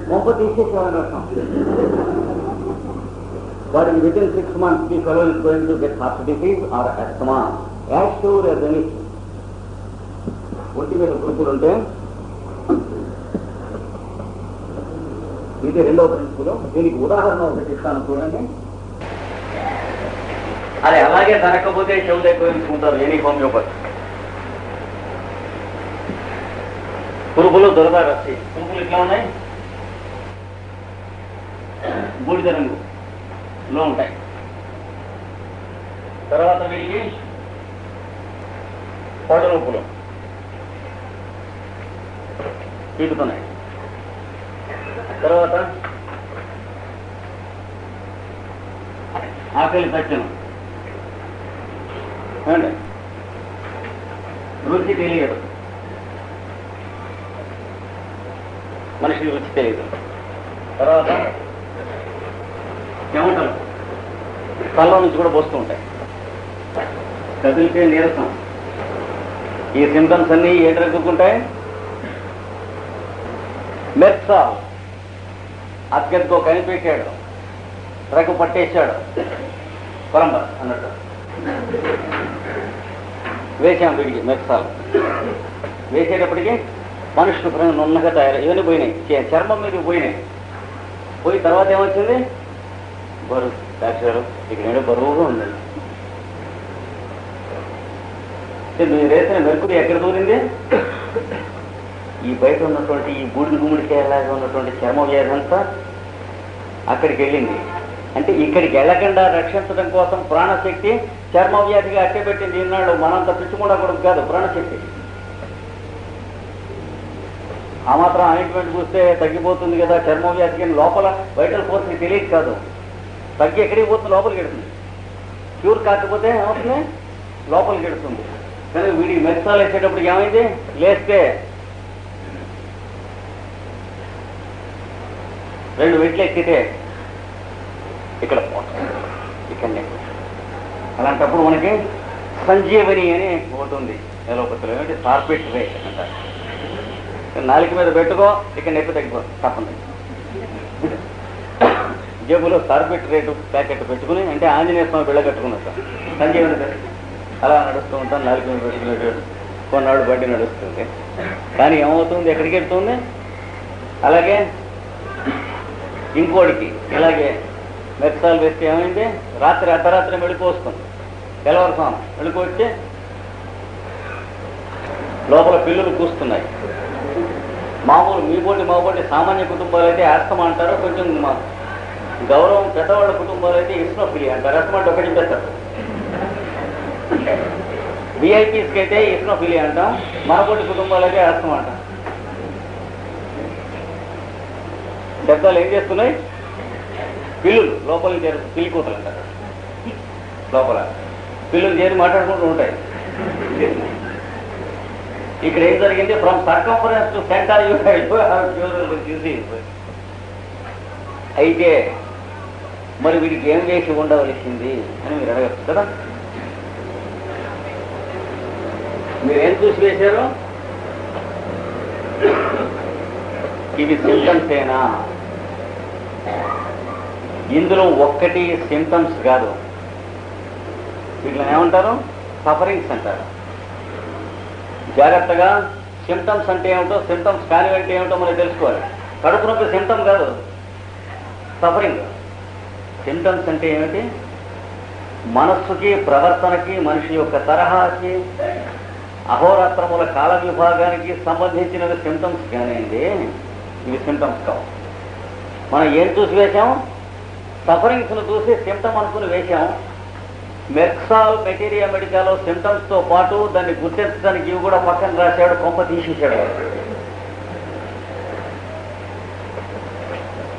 మొంప తీసేసేవాలని అర్థం. వాటిని విత్ ఇన్ 6 months ఈ fellow is going to get heart disease are asthma as sure as any. ఒంటి మీద గురుపులు ఉంటే ఇది రెండవ ప్రిన్సిపుల్. దీనికి ఉదాహరణ ఒకటి ఇస్తాను చూడండి. అది అలాగే తనకపోతే చెవులు ఎక్కువ తీసుకుంటారు ఎనీ హోమియోపతి. పురుగులు దొరద రచ్చి పురుగులు ఇట్లా ఉన్నాయి, బూడిద రంగులో ఉంటాయి. తర్వాత వీటికి పొడ రూపులు పీకుతున్నాయి. తర్వాత ఆకలి తచ్చను, రుచి తెలియదు, మనిషికి రుచి తెలియదు. తర్వాత చెమటలు కళ్ళ నుంచి కూడా పోస్తూ ఉంటాయి, కదిలితే నీరసం. ఈ సింటమ్స్ అన్నీ ఏ డ్రగ్గుకుంటాయి? మెర్సాల్. అత్యంతో కనిపెట్టాడు, డ్రగ్ పట్టేశాడు, కొలంబస్ అన్నట్టు వేసాం వీడికి మెర్సాల్. వేసేటప్పటికి మనుషులు నున్నగా తయారు, ఇవన్నీ పోయినాయి, చర్మం మీద పోయినాయి. పోయి తర్వాత ఏమొచ్చింది? బరువు. డాక్టర్ ఇక్కడ బరువుగా ఉందండి. మీరు వేసిన మెరుకుడు ఎక్కడ దూరింది? ఈ బయట ఉన్నటువంటి ఈ బూడిద గుమ్మడికాయలాగా ఉన్నటువంటి చర్మ వ్యాధి అంతా అక్కడికి వెళ్ళింది. అంటే ఇక్కడికి వెళ్ళకుండా రక్షించడం కోసం ప్రాణశక్తి చర్మ వ్యాధిగా అట్టెపెట్టింది ఈనాడు. మనంత పిచ్చుకుండా కొడుకు కాదు ప్రాణశక్తి. ఆ మాత్రం ఆయింట్మెంట్ చూస్తే తగ్గిపోతుంది కదా చర్మ వ్యాధికి, లోపల వైటల్ ఫోర్స్కి తెలియదు కాదు. తగ్గి ఎక్కడికి పోతుంది? లోపలికి ఎడుతుంది. క్యూర్ కాకపోతే ఏమవుతుంది? లోపలికి ఎడుతుంది. కానీ వీడికి మెడిసిన్ వేసేటప్పుడు ఏమైంది? లేస్తే 2 మెట్లు ఎక్కితే ఇక్కడ ఇక్కడనే. అలాంటప్పుడు మనకి సంజీవని అని ఒకటి ఉంది ఎలోపతిలో. ఏమిటి? కార్పెట్ రే అంటారు. నాలుక మీద పెట్టుకో, ఇక్కడ నొప్పి తగ్గిపో తప్పండి. జేబులో కార్పెట్ రేటు ప్యాకెట్ పెట్టుకుని, అంటే ఆంజనేయ స్వామి బిళ్ళ కట్టుకున్నట్టు సంజీవని అలా నడుస్తూ ఉంటాను. నాలుక మీద పెట్టుకునేటట్టు కొన్నాడు బండి నడుస్తుంది. కానీ ఏమవుతుంది? ఎక్కడికి వెళ్తుంది? అలాగే ఇంకోటికి ఇలాగే మెత్తాలు వేస్తే ఏమైంది? రాత్రి అర్ధరాత్రి మెళుకు వస్తుంది. తెల్లవారుసాం మెళుకు వచ్చి లోపల పిల్లులు కూస్తున్నాయి. మామూలు మా పోటీ సామాన్య కుటుంబాలు అయితే ఆస్తమా అంటారు. కొంచెం గౌరవం పెద్దవాళ్ళ కుటుంబాలు అయితే ఇస్నోఫిలియా అంటారు. ఆస్తమా అంటే ఒకటి చెప్పేస్తారు. విఐపీస్కి అయితే ఇస్నోఫిలియా అంటాం. మనపోటి కుటుంబాలు అయితే ఆస్తమా అంటాం. శబ్దాలు ఏం చేస్తున్నాయి? పిల్లులు లోపల చేరు, పిల్లి కూతలు అంటారు. లోపల పిల్లులు చేరి మాట్లాడుకుంటూ ఉంటాయి. ఇక్కడ ఏం జరిగింది? ఫ్రమ్ సర్కంఫరెన్స్ టు సెంటర్ అయితే మరి వీడికి ఏం వేసి ఉండవలసింది అని మీరు అడగచ్చు కదా. మీరేం చూసి వేశారు? ఇవి సిమ్టమ్స్ ఏనా? ఇందులో ఒక్కటి సిమ్టమ్స్ కాదు. వీటిని ఏమంటారు? సఫరింగ్స్ అంటారు. జాగ్రత్తగా సిమ్టమ్స్ అంటే ఏమిటో, సిమ్టమ్స్ కానివంటే ఏమిటో మనం తెలుసుకోవాలి. కడుపు నొప్పి సిమ్టమ్ కాదు, సఫరింగ్. సిమ్టమ్స్ అంటే ఏమిటి? మనస్సుకి, ప్రవర్తనకి, మనిషి యొక్క తరహాకి, అహోరాత్రముల కాల విభాగానికి సంబంధించిన సిమ్టమ్స్ కానివ్వండి. ఇవి సిమ్టమ్స్ కావు. మనం ఏం చూసి వేశాం? సఫరింగ్స్ను చూసి సిమ్టమ్ అనుకుని వేశాం. మెర్క్సాల్ మెటీరియా మెడికాలో సిమ్టమ్స్తో పాటు దాన్ని గుర్తించడానికి ఇవి కూడా పక్కన రాశాడు, కొంప తీసేశాడు.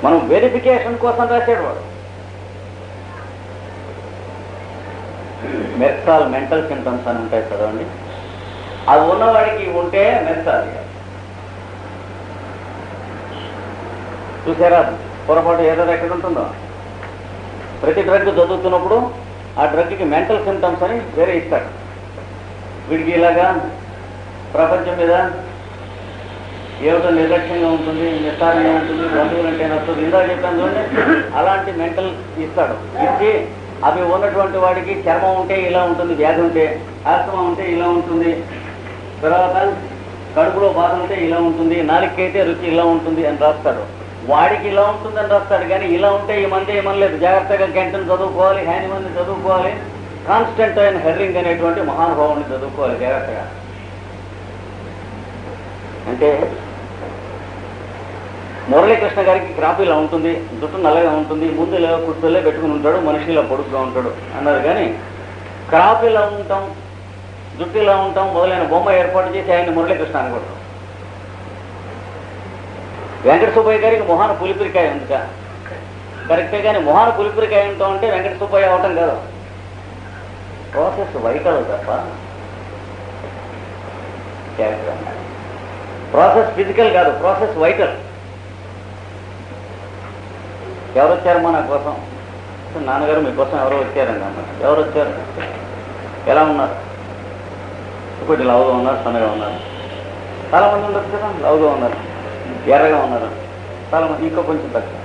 మనం వెరిఫికేషన్ కోసం రాశాడు వాడు. మెర్క్సాల్ మెంటల్ సిమ్టమ్స్ అని ఉంటాయి చదవండి. అది ఉన్నవాడికి ఉంటే మెర్క్సాల్. చూసారా పొరపాటు ఏదో ఎక్కడ ఉంటుందో? ప్రతి డ్రగ్ చదువుతున్నప్పుడు ఆ డ్రగ్కి మెంటల్ సిమ్టమ్స్ అని వేరే ఇస్తాడు. వీడికి ఇలాగా ప్రపంచం మీద ఏమిటో నిర్లక్ష్యంగా ఉంటుంది, నిస్సారంగా ఉంటుంది, బంధువులంటే నచ్చదు, ఇందా చెప్పాను చూడండి. అలాంటి మెంటల్ ఇస్తాడు. ఇచ్చి అవి ఉన్నటువంటి వాడికి చర్మం ఉంటే ఇలా ఉంటుంది, వ్యాధి ఉంటే, ఆస్తమా ఉంటే ఇలా ఉంటుంది, తర్వాత కడుపులో బాధ ఉంటే ఇలా ఉంటుంది, నాలుకైతే రుచి ఇలా ఉంటుంది అని రాస్తాడు. వాడికి ఇలా ఉంటుందని రాస్తాడు. కానీ ఇలా ఉంటే ఈ మంది ఏమనలేదు. జాగ్రత్తగా గంటను చదువుకోవాలి, హ్యానిమన్ని చదువుకోవాలి, కాన్స్టంటైన్ హెర్రింగ్ అనేటువంటి మహానుభావుని చదువుకోవాలి జాగ్రత్తగా. అంటే మురళీకృష్ణ గారికి క్రాప్ ఇలా ఉంటుంది, జుట్టు నల్లగా ఉంటుంది, ముందు ఇలా కుర్చీలే పెట్టుకుని ఉంటాడు, మనిషి ఇలా పొడుగ్గా ఉంటాడు అన్నారు. కానీ క్రాప్ ఇలా ఉంటాం, జుట్టు ఇలా ఉంటాం మొదలైన బొమ్మ ఏర్పాటు చేసి ఆయన మురళీకృష్ణ అనుకుంటాం. వెంకట సుబ్బయ్య గారికి మొహాన పులిపిరికాయ ఉందిక కరెక్టే. కానీ మొహాన పులిపిరికాయ ఉంటాం అంటే వెంకట సుబ్బయ్య అవటం కాదు. ప్రాసెస్ వైటల్ తప్ప ప్రాసెస్ ఫిజికల్ కాదు, ప్రాసెస్ వైటల్. ఎవరు వచ్చారమ్మా నా కోసం? నాన్నగారు మీకోసం ఎవరో వచ్చారండి అన్న. ఎవరు వచ్చారు? ఎలా ఉన్నారు? ఇప్పుడు లావుగా ఉన్నారు, సన్నగా ఉన్నారు. చాలామంది ఉండొచ్చు కదా, లావుగా ఉన్నారు, ఎర్రగా ఉన్నారు, చాలామంది ఇంకో కొంచెం తక్కువ.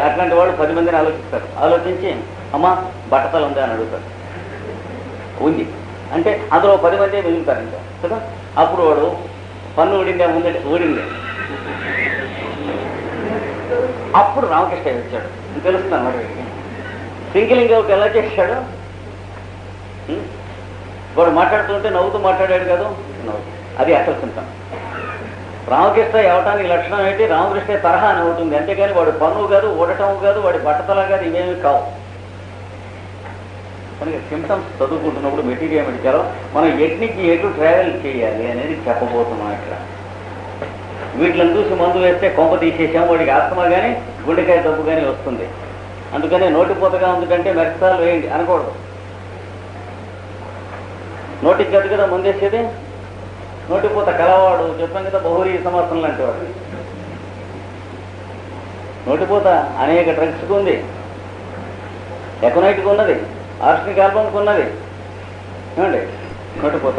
అట్లాంటి వాడు 10 మందిని ఆలోచిస్తారు. ఆలోచించి అమ్మ బట్టతల ఉందా అని అడుగుతారు. ఉంది అంటే అందులో 10 మంది మిగులుతారు ఇంకా కదా. అప్పుడు వాడు పన్ను ఊడిందే ముందే ఊడిందే. అప్పుడు రామకృష్ణ వచ్చాడు, తెలుస్తున్నాను మరి సింగిలింగ్ అవుట్ ఎలా చేశాడు. వాడు మాట్లాడుతుంటే నవ్వుతూ మాట్లాడాడు కదా, నవ్వు అది అసలు సింటమ్. రామకృష్ణ అవటానికి లక్షణం ఏంటి? రామకృష్ణ తరహా అని ఉంటుంది, అంతేగాని వాడు పన్ను కాదు, ఊడటం కాదు, వాడి బట్టతల కాదు, ఇవేమి కావు. కనుక సిమ్టమ్స్ చదువుకుంటున్నప్పుడు మెటీరియల్ మెడికల్ మనం ఎట్నికి ఎటు ట్రావెల్ చేయాలి అనేది చెప్పబోతున్నాం ఇక్కడ. వీటిని చూసి మందు వేస్తే కొంప తీసేసాం, వాడికి ఆస్తమా కానీ గుండెకాయ దబ్బు కానీ వస్తుంది. అందుకనే నోటిపోతగా ఉందంటే మెరసాలు వేయండి అనకూడదు. నోటికి గదు కదా ముందేసేది. నోటిపోత కలవాడు చెప్పాం కదా, బహురీ సమర్థం లాంటి వాడు. నోటిపోత అనేక డ్రగ్స్కి ఉంది, ఎకనైట్కి ఉన్నది, ఆర్సనిక్ ఆల్బమ్కి ఉన్నది, ఏమండి నోటిపోత.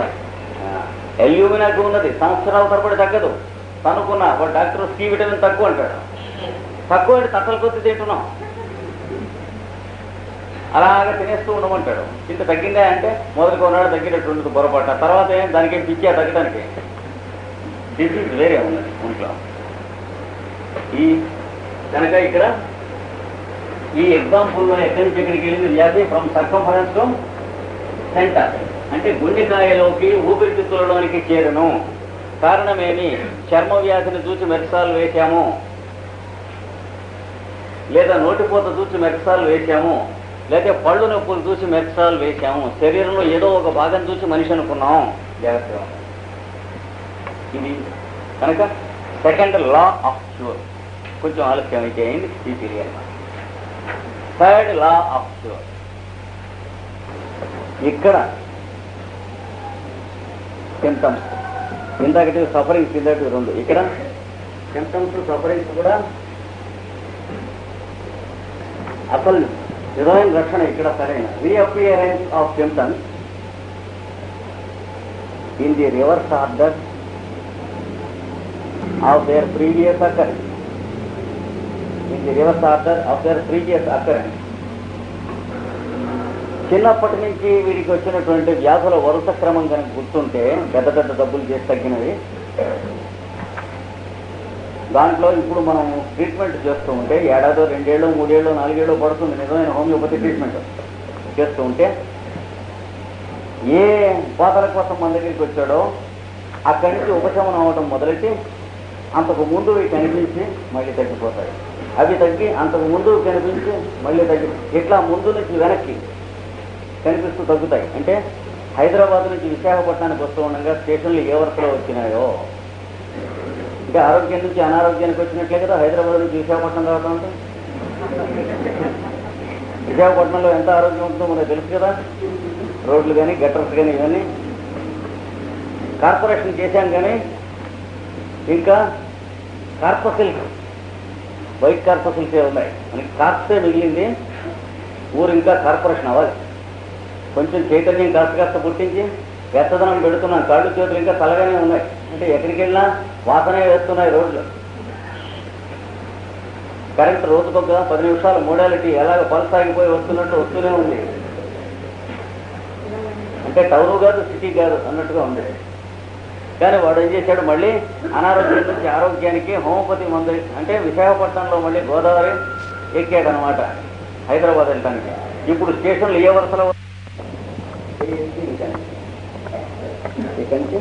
ఎల్యూమినాకి ఉన్నది, సంవత్సరాల తరబడి తగ్గదు. తనుకున్నా వాడు డాక్టర్ సి విటమిన్ తక్కువ అంటాడు, తక్కువ అంటే తట్టల కొద్ది తింటున్నాం, అలాగా తినేస్తూ ఉండమంటాడు. ఇంత తగ్గిందా అంటే మొదటి కొన్నాడు తగ్గినట్టు ఉండదు పొరపాటు. తర్వాత ఏం దానికి పిచ్చా తగ్గడానికి డిసీజ్ వేరే ఉన్నది ఒంట్లో. ఈ కనుక ఇక్కడ ఈ ఎగ్జాంపుల్లో ఎక్కడి నుంచి ఎక్కడికి వెళ్ళింది వ్యాధి? ఫ్రమ్ సర్కంఫరెన్స్ టు సెంటర్, అంటే గుండెకాయలోకి ఊపిరితిత్తులలోనికి చేరును. కారణమేమి? చర్మ వ్యాధిని చూసి మెరసాలు వేశాము, లేదా నోటిపోత చూసి మెరసాలు వేశాము, లేకపోతే పళ్ళు నొప్పులు చూసి మెరసాలు వేశాము. శరీరంలో ఏదో ఒక భాగం చూసి మనిషి అనుకున్నాం. జాగ్రత్తగా ఇది కనుక సెకండ్ లా ఆఫ్ క్యూర్. కొంచెం ఆలస్యం అయితే అయింది ఈ తెలియాలి. థర్డ్ లా ఆఫ్ క్యూర్ ఇక్కడ సిమ్టమ్స్. ఇందాకటి సఫరింగ్స్, ఇందాక రెండు. ఇక్కడ సిమ్టమ్స్ సఫరింగ్స్ కూడా అసలు నిజమైన లక్షణ ఇక్కడ సరైన reappearance of symptoms in the reverse order of their previous occurrence. In the reverse order of their previous occurrence. చిన్నప్పటి నుంచి వీడికి వచ్చినటువంటి వ్యాధుల వరుస క్రమం కనుక గుర్తుంటే, పెద్ద పెద్ద డబ్బులు చేసి తగ్గినవి, దాంట్లో ఇప్పుడు మనం ట్రీట్మెంట్ చేస్తూ ఉంటే ఏడాదో 2 ఏళ్ళు 3 ఏళ్ళు 4 ఏళ్ళు పడుతుంది నిజమైన హోమియోపతి ట్రీట్మెంట్ చేస్తూ ఉంటే, ఏ బాధల కోసం మన దగ్గరికి వచ్చాడో అక్కడి నుంచి ఉపశమనం అవడం మొదలెట్టి అంతకు ముందు కనిపించి మళ్ళీ తగ్గిపోతాయి, అవి తగ్గి అంతకు ముందు కనిపించి మళ్ళీ తగ్గి, ఇట్లా ముందు నుంచి వెనక్కి కనిపిస్తూ తగ్గుతాయి. అంటే హైదరాబాద్ నుంచి విశాఖపట్నానికి వస్తూ ఉండగా స్టేషన్లు ఏ వరుసలో వచ్చినాయో, ఇంకా ఆరోగ్యం నుంచి అనారోగ్యానికి వచ్చినట్లే కదా హైదరాబాద్ నుంచి విశాఖపట్నం రావడం అంటే. విశాఖపట్నంలో ఎంత ఆరోగ్యం ఉంటుందో మనకు తెలుసు కదా, రోడ్లు కానీ గట్టర్స్ కానీ ఇవన్నీ కార్పొరేషన్ చేశాం. కానీ ఇంకా కార్పొసిల్స్, వైట్ కార్పొసిల్సే ఉన్నాయి, మనకి కార్ప్సే మిగిలింది. ఊరు ఇంకా కార్పొరేషన్ అవ్వాలి. కొంచెం చైతన్యం కాస్త పుట్టించి వెత్తదనం పెడుతున్నాం. కాళ్ళు చేతులు ఇంకా తలగానే ఉన్నాయి, అంటే ఎక్కడికి వెళ్ళినా వాసనే వేస్తున్నాయి రోడ్లు. కరెంట్ రోజుకొక 10 నిమిషాలు మోడాలిటీ ఎలాగ పలసాగిపోయి వస్తున్నట్టు వస్తూనే ఉంది. అంటే టౌను కాదు సిటీ కాదు అన్నట్టుగా ఉంది. కానీ వాడు ఏం చేశాడు, మళ్ళీ అనారోగ్యం నుంచి ఆరోగ్యానికి హోమియోపతి మందు, అంటే విశాఖపట్నంలో మళ్ళీ గోదావరి ఎక్కాడనమాట హైదరాబాద్ వెళ్ళటానికి. ఇప్పుడు స్టేషన్లు ఏ వరుసలో ఇక్కడి నుంచి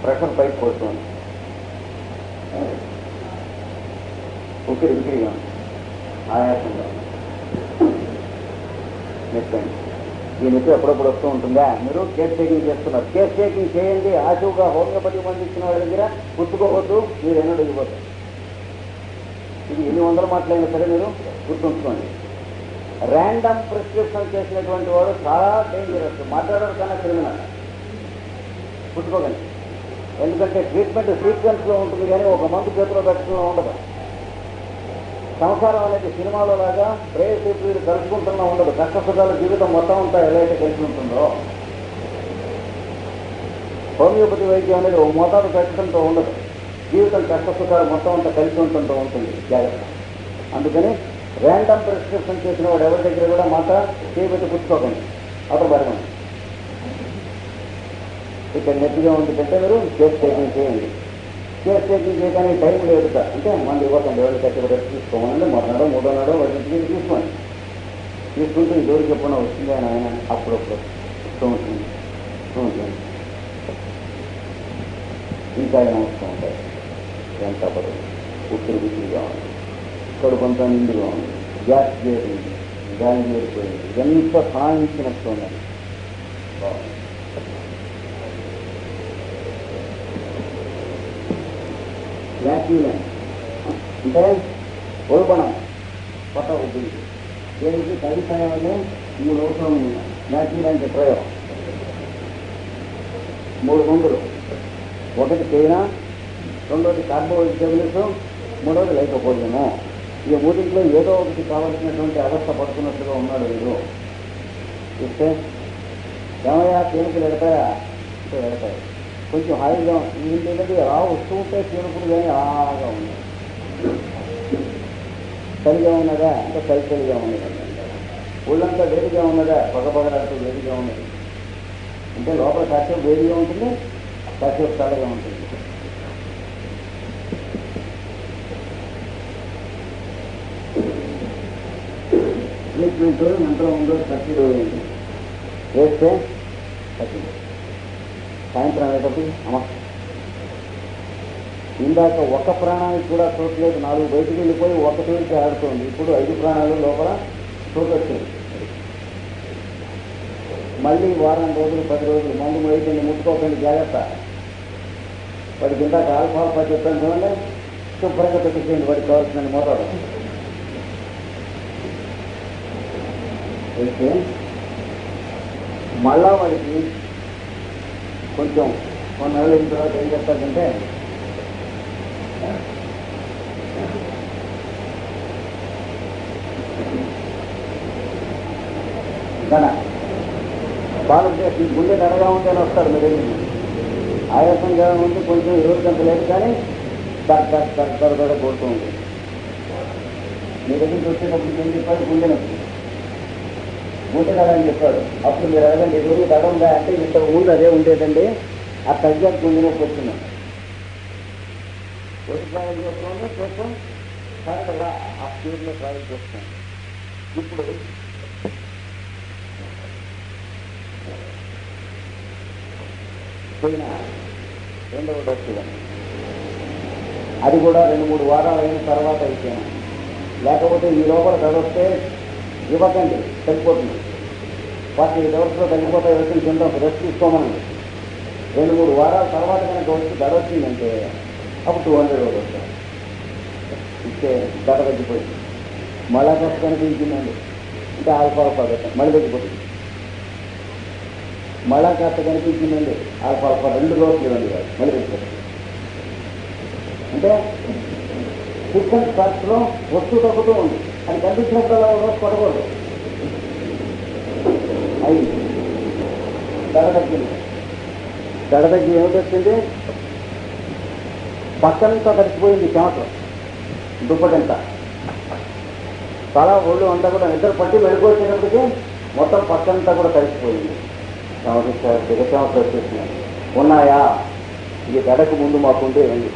ప్రెషర్ పైకి పోతుంది, ఉక్కిరిగా ఆయాసంగా నెప్పండి. ఈ నొప్పి ఎప్పుడప్పుడు వస్తూ ఉంటుందా? మీరు కేస్ టేకింగ్ చేస్తున్నారు, కేస్ టేకింగ్ చేయండి. ఆశువుగా హోమియోపతి మంది ఇచ్చిన వాళ్ళ దగ్గర పుచ్చుకోవద్దు, మీరు ఎన్నో దిగిపోతారు. ఇది ఎన్ని వందల మాటలైనా సరే మీరు గుర్తుంచుకోండి. ర్యాండమ్ ప్రిస్క్రిప్షన్ చేసినటువంటి వాడు చాలా డేంజరస్, మాట్లాడరు కన్నా క్రిమినల్. పుచ్చుకోకండి, ఎందుకంటే ట్రీట్మెంట్ సీక్వెన్స్లో ఉంటుంది కానీ ఒక మందు చేతిలో పెట్టడంలో ఉండదు. సంసారం అనేది సినిమాలో లాగా ప్రేయసీలు కలుసుకుంటున్నా ఉండదు. కష్టసుఖాల జీవితం మొత్తం అంతా ఎలా అయితే కలిసి ఉంటుందో, హోమియోపతి వైద్యం అనేది ఒక మోతాదు పెట్టడంతో ఉండదు. జీవితం కష్టసుఖాలు మొత్తం అంతా కలిసి ఉంటుంటూ ఉంటుంది. జాగ్రత్త. అందుకని ర్యాండమ్ ప్రిస్క్రిప్షన్ చేసిన వాడు ఎవరి దగ్గర కూడా మాట చేయబెట్టి పుచ్చుకోకండి, అతను బరగండి. ఇక్కడ నెట్గా ఉంటుందంటే మీరు కేస్ టేకింగ్ చేయండి. కేస్ టేకింగ్ చేయడానికి టైం లేదు కదా, అంటే మంది ఇవ్వకండి. ఎవరు కట్టి తీసుకోమనండి, మొదలనడం 3వ నాడో వాటికి తీసుకోండి. తీసుకుంటే ఈ జోడికి ఎప్పుడైనా వస్తుంది అని ఆయన అప్పుడప్పుడు ఇస్తూ ఉంటుంది. ఇంకా ఏమవుతూ ఉంటాయి. ఎంత పడదు, ఉత్తిరి గుత్తిరిగా ఉంది, కడుపంతా నిండుగా ఉంది, గ్యాస్ చేరింది, గాలి చేరిపోయింది, ఎంత సాధించినట్టు ఉన్నది. వ్యాక్యూలెన్స్ అంటే ఉల్బణం, కొత్త ఉద్యోగి దేనికి తల్లి సమయంలో 3 అవసరం వ్యాక్యూలెన్స్ ప్రయోగం. 3 మందులు, ఒకటి తేనె, రెండోది కార్బోహైడ్రేట్స్, మూడోది లైకోపోడియము. ఈ మూడింట్లో ఏదో ఒకటి కావలసినటువంటి అవస్థ పడుతున్నట్టుగా ఉన్నాడు వీడు. చూస్తే ఏమయ్యా తేనుకులు ఎడతాయా అంటే ఎడతాయి, కొంచెం హాయిగా ఏంటంటే ఎలా వస్తూ ఉంటే తేనుకులు కానీ అలాగా ఉన్నాయి. చలిగా ఉన్నదా అంటే చలిగా ఉన్నది, ఒళ్ళంతా వేడిగా ఉన్నదా పగపగలాడుతూ వేడిగా ఉన్నది. అంటే లోపల కాసేపు వేడిగా ఉంటుంది, కాసేపు చల్లగా ఉంటుంది. మంత్రం ఉందో తప్పిడు వేస్తే తప్పింది. సాయంత్రం అయ్యేటప్పుడు అమ్మ ఇందాక ఒక్క ప్రాణానికి కూడా చూడలేదు, 4 బయటికి వెళ్ళిపోయి ఒకటి ఆడుతోంది. ఇప్పుడు 5 ప్రాణాలు లోపల చూడొచ్చింది. మళ్ళీ వారం రోజులు 10 రోజులు మందు మొదటి ముట్టుకోకండి, జాగ్రత్త. వాడికి ఇందాక ఆల్ఫా చెప్పాను చూడండి, శుభ్రంగా పెట్టించండి వాడికి కావాల్సిన మోతాదు. అయితే మళ్ళా వాడికి కొంచెం కొన్నేళ్ళు అయిన తర్వాత ఏం చెప్తాడంటే పాలు గుండె తడగా ఉంటేనే వస్తారు మీరు. ఆయాసంగా ఉంటే కొంచెం 20 గంటలు లేదు కానీ తడ కొడుతూ ఉంది. మీ దగ్గరికి వచ్చేటప్పుడు ఏం చెప్పాడు, గుండె నొప్పి, గుండె తడ అని చెప్పాడు. అప్పుడు మీరు అడగండి రోజు తడ ఉందా అంటే ఇంతకు ముందు అదే ఉండేదండి, ఆ తగ్గాక గుండె నొప్పి వచ్చింది. వచ్చి ట్రావెల్ చేస్తున్నాను కోసం కరెక్ట్గా ఆ స్పీడ్లో ట్రావెల్ చేస్తున్నాను. ఇప్పుడు పోయిన 2వ డోసు అది కూడా 2-3 వారాలు అయిన తర్వాత అయిపోయాను. లేకపోతే ఈ లోపల తడొస్తే ఇవ్వకండి, తగ్గిపోతుంది. 48 అవర్స్లో తగ్గిపోతాయి. వచ్చిన కింద రెస్ట్ తీసుకోమని 2-3 వారాల తర్వాత కనుక వచ్చి దడ వచ్చిందంటే అప్పుడు 200 వస్తారు. ఇస్తే దడ తగ్గిపోయింది. మళ్ళా ఖర్చు కనిపించిందండి అంటే ఆల్ఫా పెట్టాం, మళ్ళీ తగ్గిపోతుంది. మళ్ళా కాస్త కనిపించిందండి ఆల్ఫా 2 రోజులు ఇవ్వండి కాదు, మళ్ళీ తగ్గిపోతుంది. అంటే సిస్టమ్ స్టార్ట్స్లో వస్తూ తగ్గుతూ ఉంది. అది కనిపించినప్పుడల్లా రోజు కొట్టకూడదు. అయింది, దడ తగ్గింది. దడ తగ్గి ఏమిటి వచ్చింది, పక్కనంతా తడిచిపోయింది, చెమటలు దుప్పటంతా, తల ఒళ్ళు అంతా కూడా నిద్ర పట్టి వెళ్ళిపోయేటప్పటికీ మొత్తం పక్కనంతా కూడా తడిచిపోయింది. చెమటలు వచ్చేసినాయి. ఉన్నాయా, ఇది దడకు ముందు మాకుంటే రండి.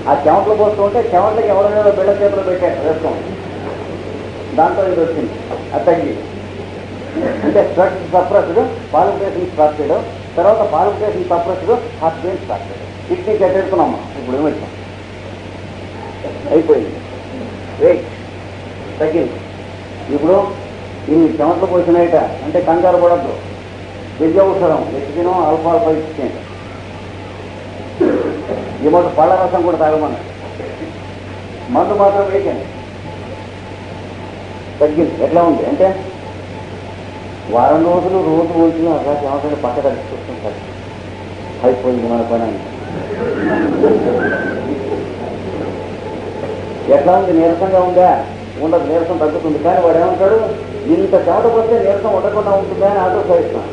ఆ చెమటలు పోస్తూ ఉంటే చెమటలకి ఎవరైనా బిళ్ళ చేపలు పెట్టాడు వేస్తాం, దాంతో ఇది వచ్చింది. అది తగ్గి అంటే స్ట్రెస్ సప్రెస్డ్, పాలిఫికేషన్ స్టార్ట్ చేయడం, తర్వాత పాలిఫికేషన్ సప్రెస్డ్, హార్ట్ బీట్ స్టార్ట్ చేయడం. కిడ్నీ కట్టేసుకున్నామా, ఇప్పుడు ఏమొచ్చాం అయిపోయింది. వెయిట్ తగ్గింది. ఇప్పుడు ఇవి చెమటలు పోసినాయట అంటే కంగారు పడద్దు. విద్య ఔషధం ఎక్కినం ఆల్ఫా ఇచ్చేయండి. ఈ మొదటి పళ్ళ రసం కూడా తాగమన్నాడు. మందు మాత్రం వేయకండి. తగ్గింది. ఎట్లా ఉంది అంటే వారం రోజులు రోజు రోజులు అలా చెమటలు పక్క తగ్గిస్తుంటారు. అయిపోయింది మన పని. ఎట్లా ఉంది, నీరసంగా ఉందా? ఉండదు, నీరసం తగ్గుతుంది. కానీ వాడు ఏమంటాడు, ఇంత చెమట పోతే నీరసం ఉండకుండా ఉంటుందా అని ఆలోచిస్తున్నాను.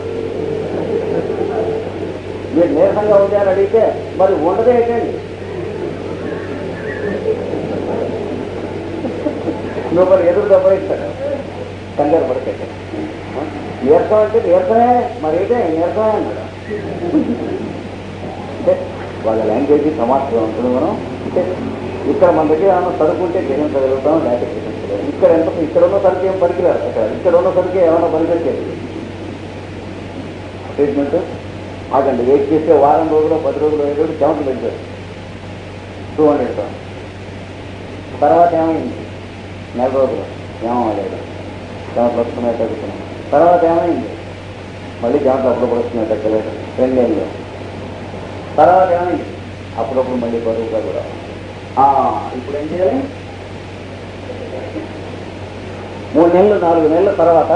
మీరు నీరసంగా ఉంది అని అడిగితే మరి ఉండదే ఏంటండి, నువ్వు మరి ఎదురు దెబ్బ ఇస్తాడు. కంగారు పడకండి. నీరసం అంటే నీరసమే, మరి అయితే నీరసమే అన్నాడు. అంటే వాళ్ళ లాంగ్వేజ్ సమాచారం ఉంటుంది. మనం అంటే ఇక్కడ మన దగ్గర ఏమన్నా చదువుకుంటే జగన్ చదువుతాం, లేకపోతే ఇక్కడ ఎంత ఇక్కడ ఉన్న సరికి ఏం పనికిరాదు. అక్కడ ఇక్కడ ఉన్న సరికి ఏమైనా పనికొచ్చేది ట్రీట్మెంట్ ఆగండి వెయిట్ చేస్తే వారం రోజులు 10 రోజులు 20 రోజులు చెమటలు పెంచారు 200 తర్వాత ఏమైంది? నెల రోజులు ఏమవ్వలేదు, చెమటలు వస్తున్నాయి తగ్గుతున్నాయి. తర్వాత ఏమైంది? మళ్ళీ చెమటలు అప్పుడప్పుడు వస్తున్నాయి తగ్గలేదు 2 నెలలు. తర్వాత ఏమైంది? అప్పుడప్పుడు మళ్ళీ బరువుగా కూడా. ఇప్పుడు ఏం చేయాలి? 3 నెలలు 4 నెలల తర్వాత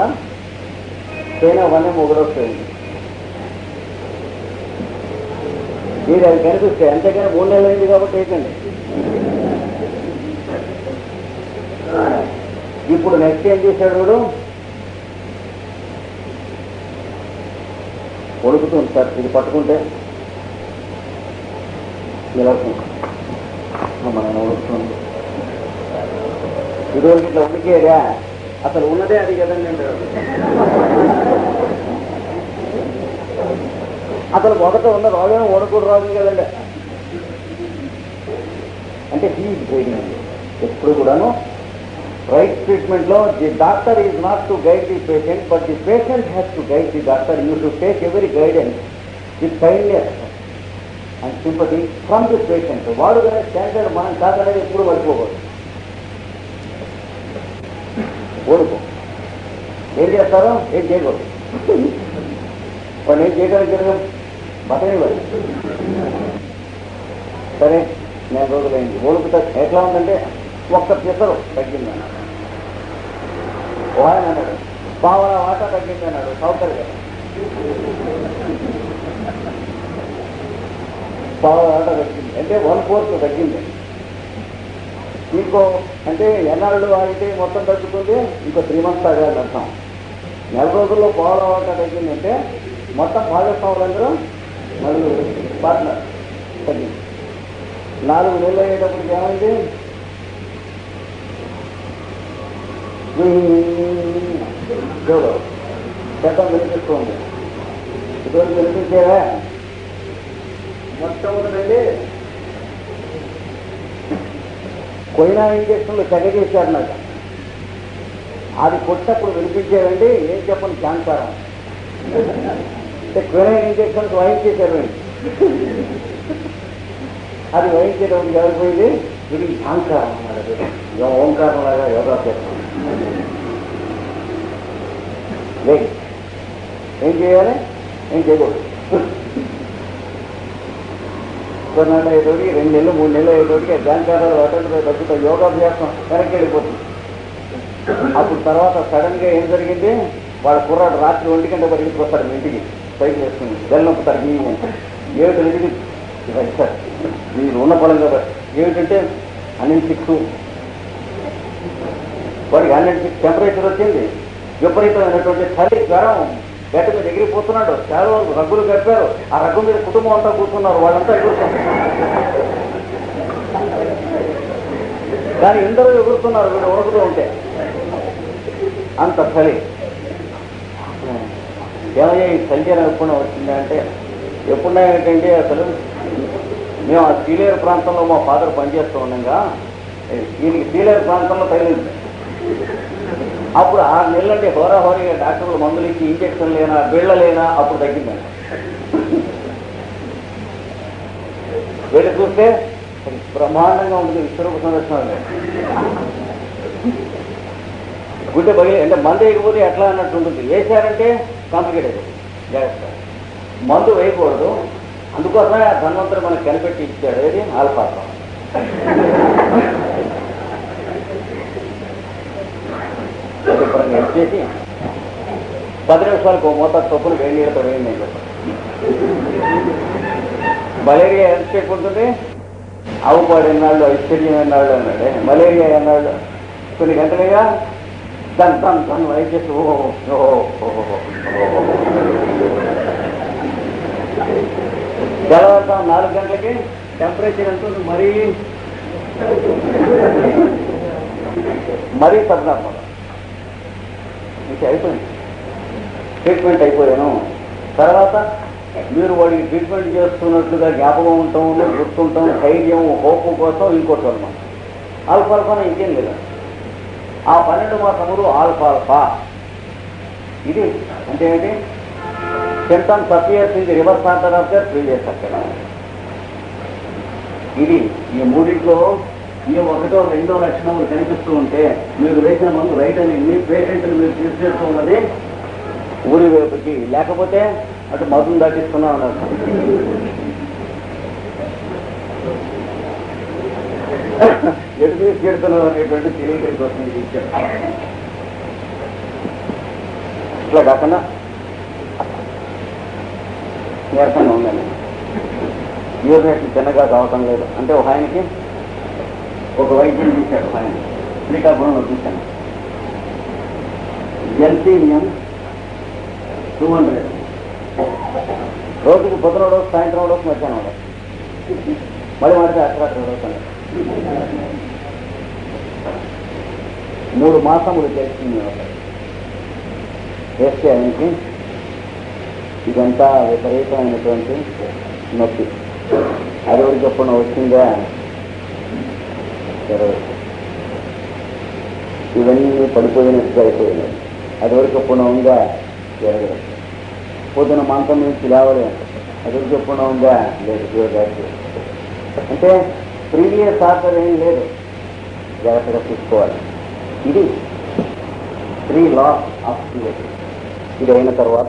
చైనా వన్నే మొగుడొస్తుంది. మీరు అది కనిపిస్తే అంతేకాని 3 నెలలు అయింది కాబట్టి ఏంటండి. ఇప్పుడు నెక్స్ట్ ఏం చేశాడు వాడు? వణుకుతుంది సార్, ఇది పట్టుకుంటే ఇలా మనం వణుకుతుంది. ఇదివరకు ఇట్లా వణికేదా? అసలు ఉన్నదే అది కదండి అంటారు. అసలు మొదట ఉన్న రాజు వణుకుడు రాజు కదండి. అంటే హీఈస్ గైడింగ్. ఎప్పుడు కూడాను రైట్ ట్రీట్మెంట్లో the doctor is not to guide the patient, but the patient has to guide the doctor. You should take every guidance with kindness and sympathy from the patient. వాడు కానీ standard మనం కాదనేది ఎప్పుడు పడిపోకూడదు. ఓడుకో ఏం చేస్తారో ఏం చేయకూడదు. వాడు ఏం చేయడానికి జరగం బతని వాడు. సరే 4 రోజులైంది. ఓడుకుతా ఎట్లా ఉందంటే ఒక్క పిసరు తగ్గిందన్నాడు. ఆయన అన్నాడు పావలా వాటా తగ్గింది అన్నాడు. సౌకర్యం పావలా వాటా తగ్గింది అంటే 1/4 తగ్గింది. ఇంకో అంటే ఎన్నాళ్ళు ఆగితే మొత్తం తగ్గుతుంది, ఇంకో 3 months ఆగాలి అర్థం. 4 రోజుల్లో పావలా వాటా తగ్గిందంటే మొత్తం భాగస్వాములందరూ 4 పార్ట్నర్ తగ్గింది. 4 నెలలు అయ్యేటప్పటికి ఏమైంది? శబ్దం వినిపిస్తుంది. ఇటువంటి వినిపించేవా? మొట్టమొదటి కొయినా ఇంజక్షన్లు తెగ చేశారు నాకు. అది కొట్టప్పుడు వినిపించేవండి. ఏం చెప్పండి క్యాన్సర్ అంటే కొయినా ఇంజక్షన్స్ వాయించేశారండి. అది వహించేటప్పుడు ఎవరిపోయింది? ఇది అహంకారం అన్నాడు. ఓంకారం లాగా యోగా చేస్తాం. లేదు ఏం చేయాలి? ఏం చేయకూడదు. కొన్నాళ్ళు అయ్యేటోడికి 2 నెలలు 3 నెలలు అయ్యేటోడికి ధ్యానకారాలు అటెండ్ తగ్గుతా యోగాభ్యాసం వెనక్కి వెళ్ళిపోతుంది. అప్పుడు తర్వాత సడన్ గా ఏం జరిగింది? వాళ్ళ కుర్రాడు రాత్రి 1 గంట పరిగెత్తుకొస్తాడు మీ ఇంటికి సైకిల్ వేసుకుని వెళ్ళినప్పుతారు. మీ ఏమిటి సార్ మీరు ఉన్న పొలం కదా ఏమిటంటే 106 వాడికి 106 టెంపరేచర్ వచ్చింది. విపరీతమైనటువంటి చలి జ్వరం బెట్ట మీద ఎగిరిపోతున్నాడు. చాలా రగ్గులు కప్పారు. ఆ రగ్గు మీద కుటుంబం అంతా కూర్చున్నారు. వాళ్ళంతా ఎగురుతున్నారు. కానీ అందరూ ఎగురుతున్నారు వీడు వణుకుతూ ఉంటే. అంత చలి. ఏమయ్యా ఈ చలిజనం ఎప్పుడైనా వచ్చిందా అంటే ఎప్పుడున్నా ఏంటంటే అసలు మేము ఆ సీలేరు ప్రాంతంలో మా ఫాదర్ పనిచేస్తూ ఉండగా దీనికి సీలేరు ప్రాంతంలో తగిలింది. అప్పుడు 6 నెలలంటే హోరాహోరీగా డాక్టర్లు మందులు ఇచ్చి ఇంజక్షన్ లేనా బిళ్ళ లేనా అప్పుడు తగ్గిందండి. వెళ్ళి చూస్తే బ్రహ్మాండంగా ఉంటుంది. విశ్వరూప సంరక్షణ గుడ్డె పగిలి అంటే మందు వేయకపోతే ఎట్లా అన్నట్టు ఉంటుంది. వేశారంటే కాంప్లికేట్ అయిపోతుంది. జాగ్రత్త మందు వేయకూడదు. అందుకోసమే ఆ ధన్వంతరి మనకు కనిపెట్టి ఇచ్చాడు. ఏది ఆల్ఫాత్రం. హెల్ప్ చేసి 10 నిమిషాలకు మోతాదు చొప్పున వేడి నీళ్ళతో వేయండి నేను చెప్పాను. మలేరియా ఎంతసేపు ఉంటుంది? ఆవుపాడు ఎన్నాళ్ళు, ఐశ్వర్యం ఎన్నాళ్ళు అన్నాడే. మలేరియా ఎన్నాళ్ళు? కొన్ని గంటలుగా దాన్ని వైద్య చేసి తెల్లవారుతాం 4 గంటలకి టెంపరేచర్ ఎంత ఉంది? మరీ సబ్నార్మల్. ఇంకా అయిపోయింది. ట్రీట్మెంట్ అయిపోయాను. తర్వాత మీరు వాడికి ట్రీట్మెంట్ చేస్తున్నట్లుగా జ్ఞాపకం ఉంటాం, గుర్తుంటాం, ధైర్యం, హోపు కోసం ఇంకోటి అనమాట. ఆల్ఫాల్ఫాన ఇంకేం లేదా? ఆ 12 మాసములు ఆల్ఫాల్ఫా. ఇది అంటే ఏంటి? symptoms appears in the reverse order of the previous occurrence. ఇది ఈ మూడింట్లో ఈ ఒకటో రెండో లక్షణములు కనిపిస్తూ ఉంటే మీరు వేసిన మందు రైట్ అని మీ పేషెంట్ని మీరు తీసుకెళ్తూ ఉన్నది ఊరి వైపుకి, లేకపోతే అటు మధును దాటిస్తున్నాం అన్నారు. ఎటు తీసుకెళ్తున్నాం అనేటువంటి తెలియక కోసం ఇచ్చారు. ఇట్లా కాకుండా నీరసంగా ఉందండి, యూరినేషన్ చిన్నగా కావటం లేదు అంటే ఒక ఆయనకి ఒక వైద్యం తీశాడు. ఆయన శ్రీకాకుళంలో చూశాను. జెల్సీనియం 200 రోజుకి పొద్దున డోసు, సాయంత్రం డోసు, మధ్యాహ్నం డోసు, మళ్ళీ మాడితే అర్ధరాత్రి డోసు అని 3 మాసములు జెల్సీనియం వేస్తే ఆయనకి ఇదంతా విపరీతమైనటువంటి నొప్పి. అది వరకు ఎప్పుడు వచ్చిందా ఇవన్నీ పడిపోయినట్టుగా అయిపోయినాయి. అది వరకు ఎప్పుడు ఉందా జరగదు. పొద్దున మంచం నుంచి లేవలే, అది వరకు ఎప్పుడు ఉందా లేదు. అంటే ప్రీవియస్ ఆర్డర్ ఏం లేదు, జాగ్రత్తగా చూసుకోవాలి. ఇది 3 laws ఆఫ్ ప్రివియస్. ఇది అయిన తర్వాత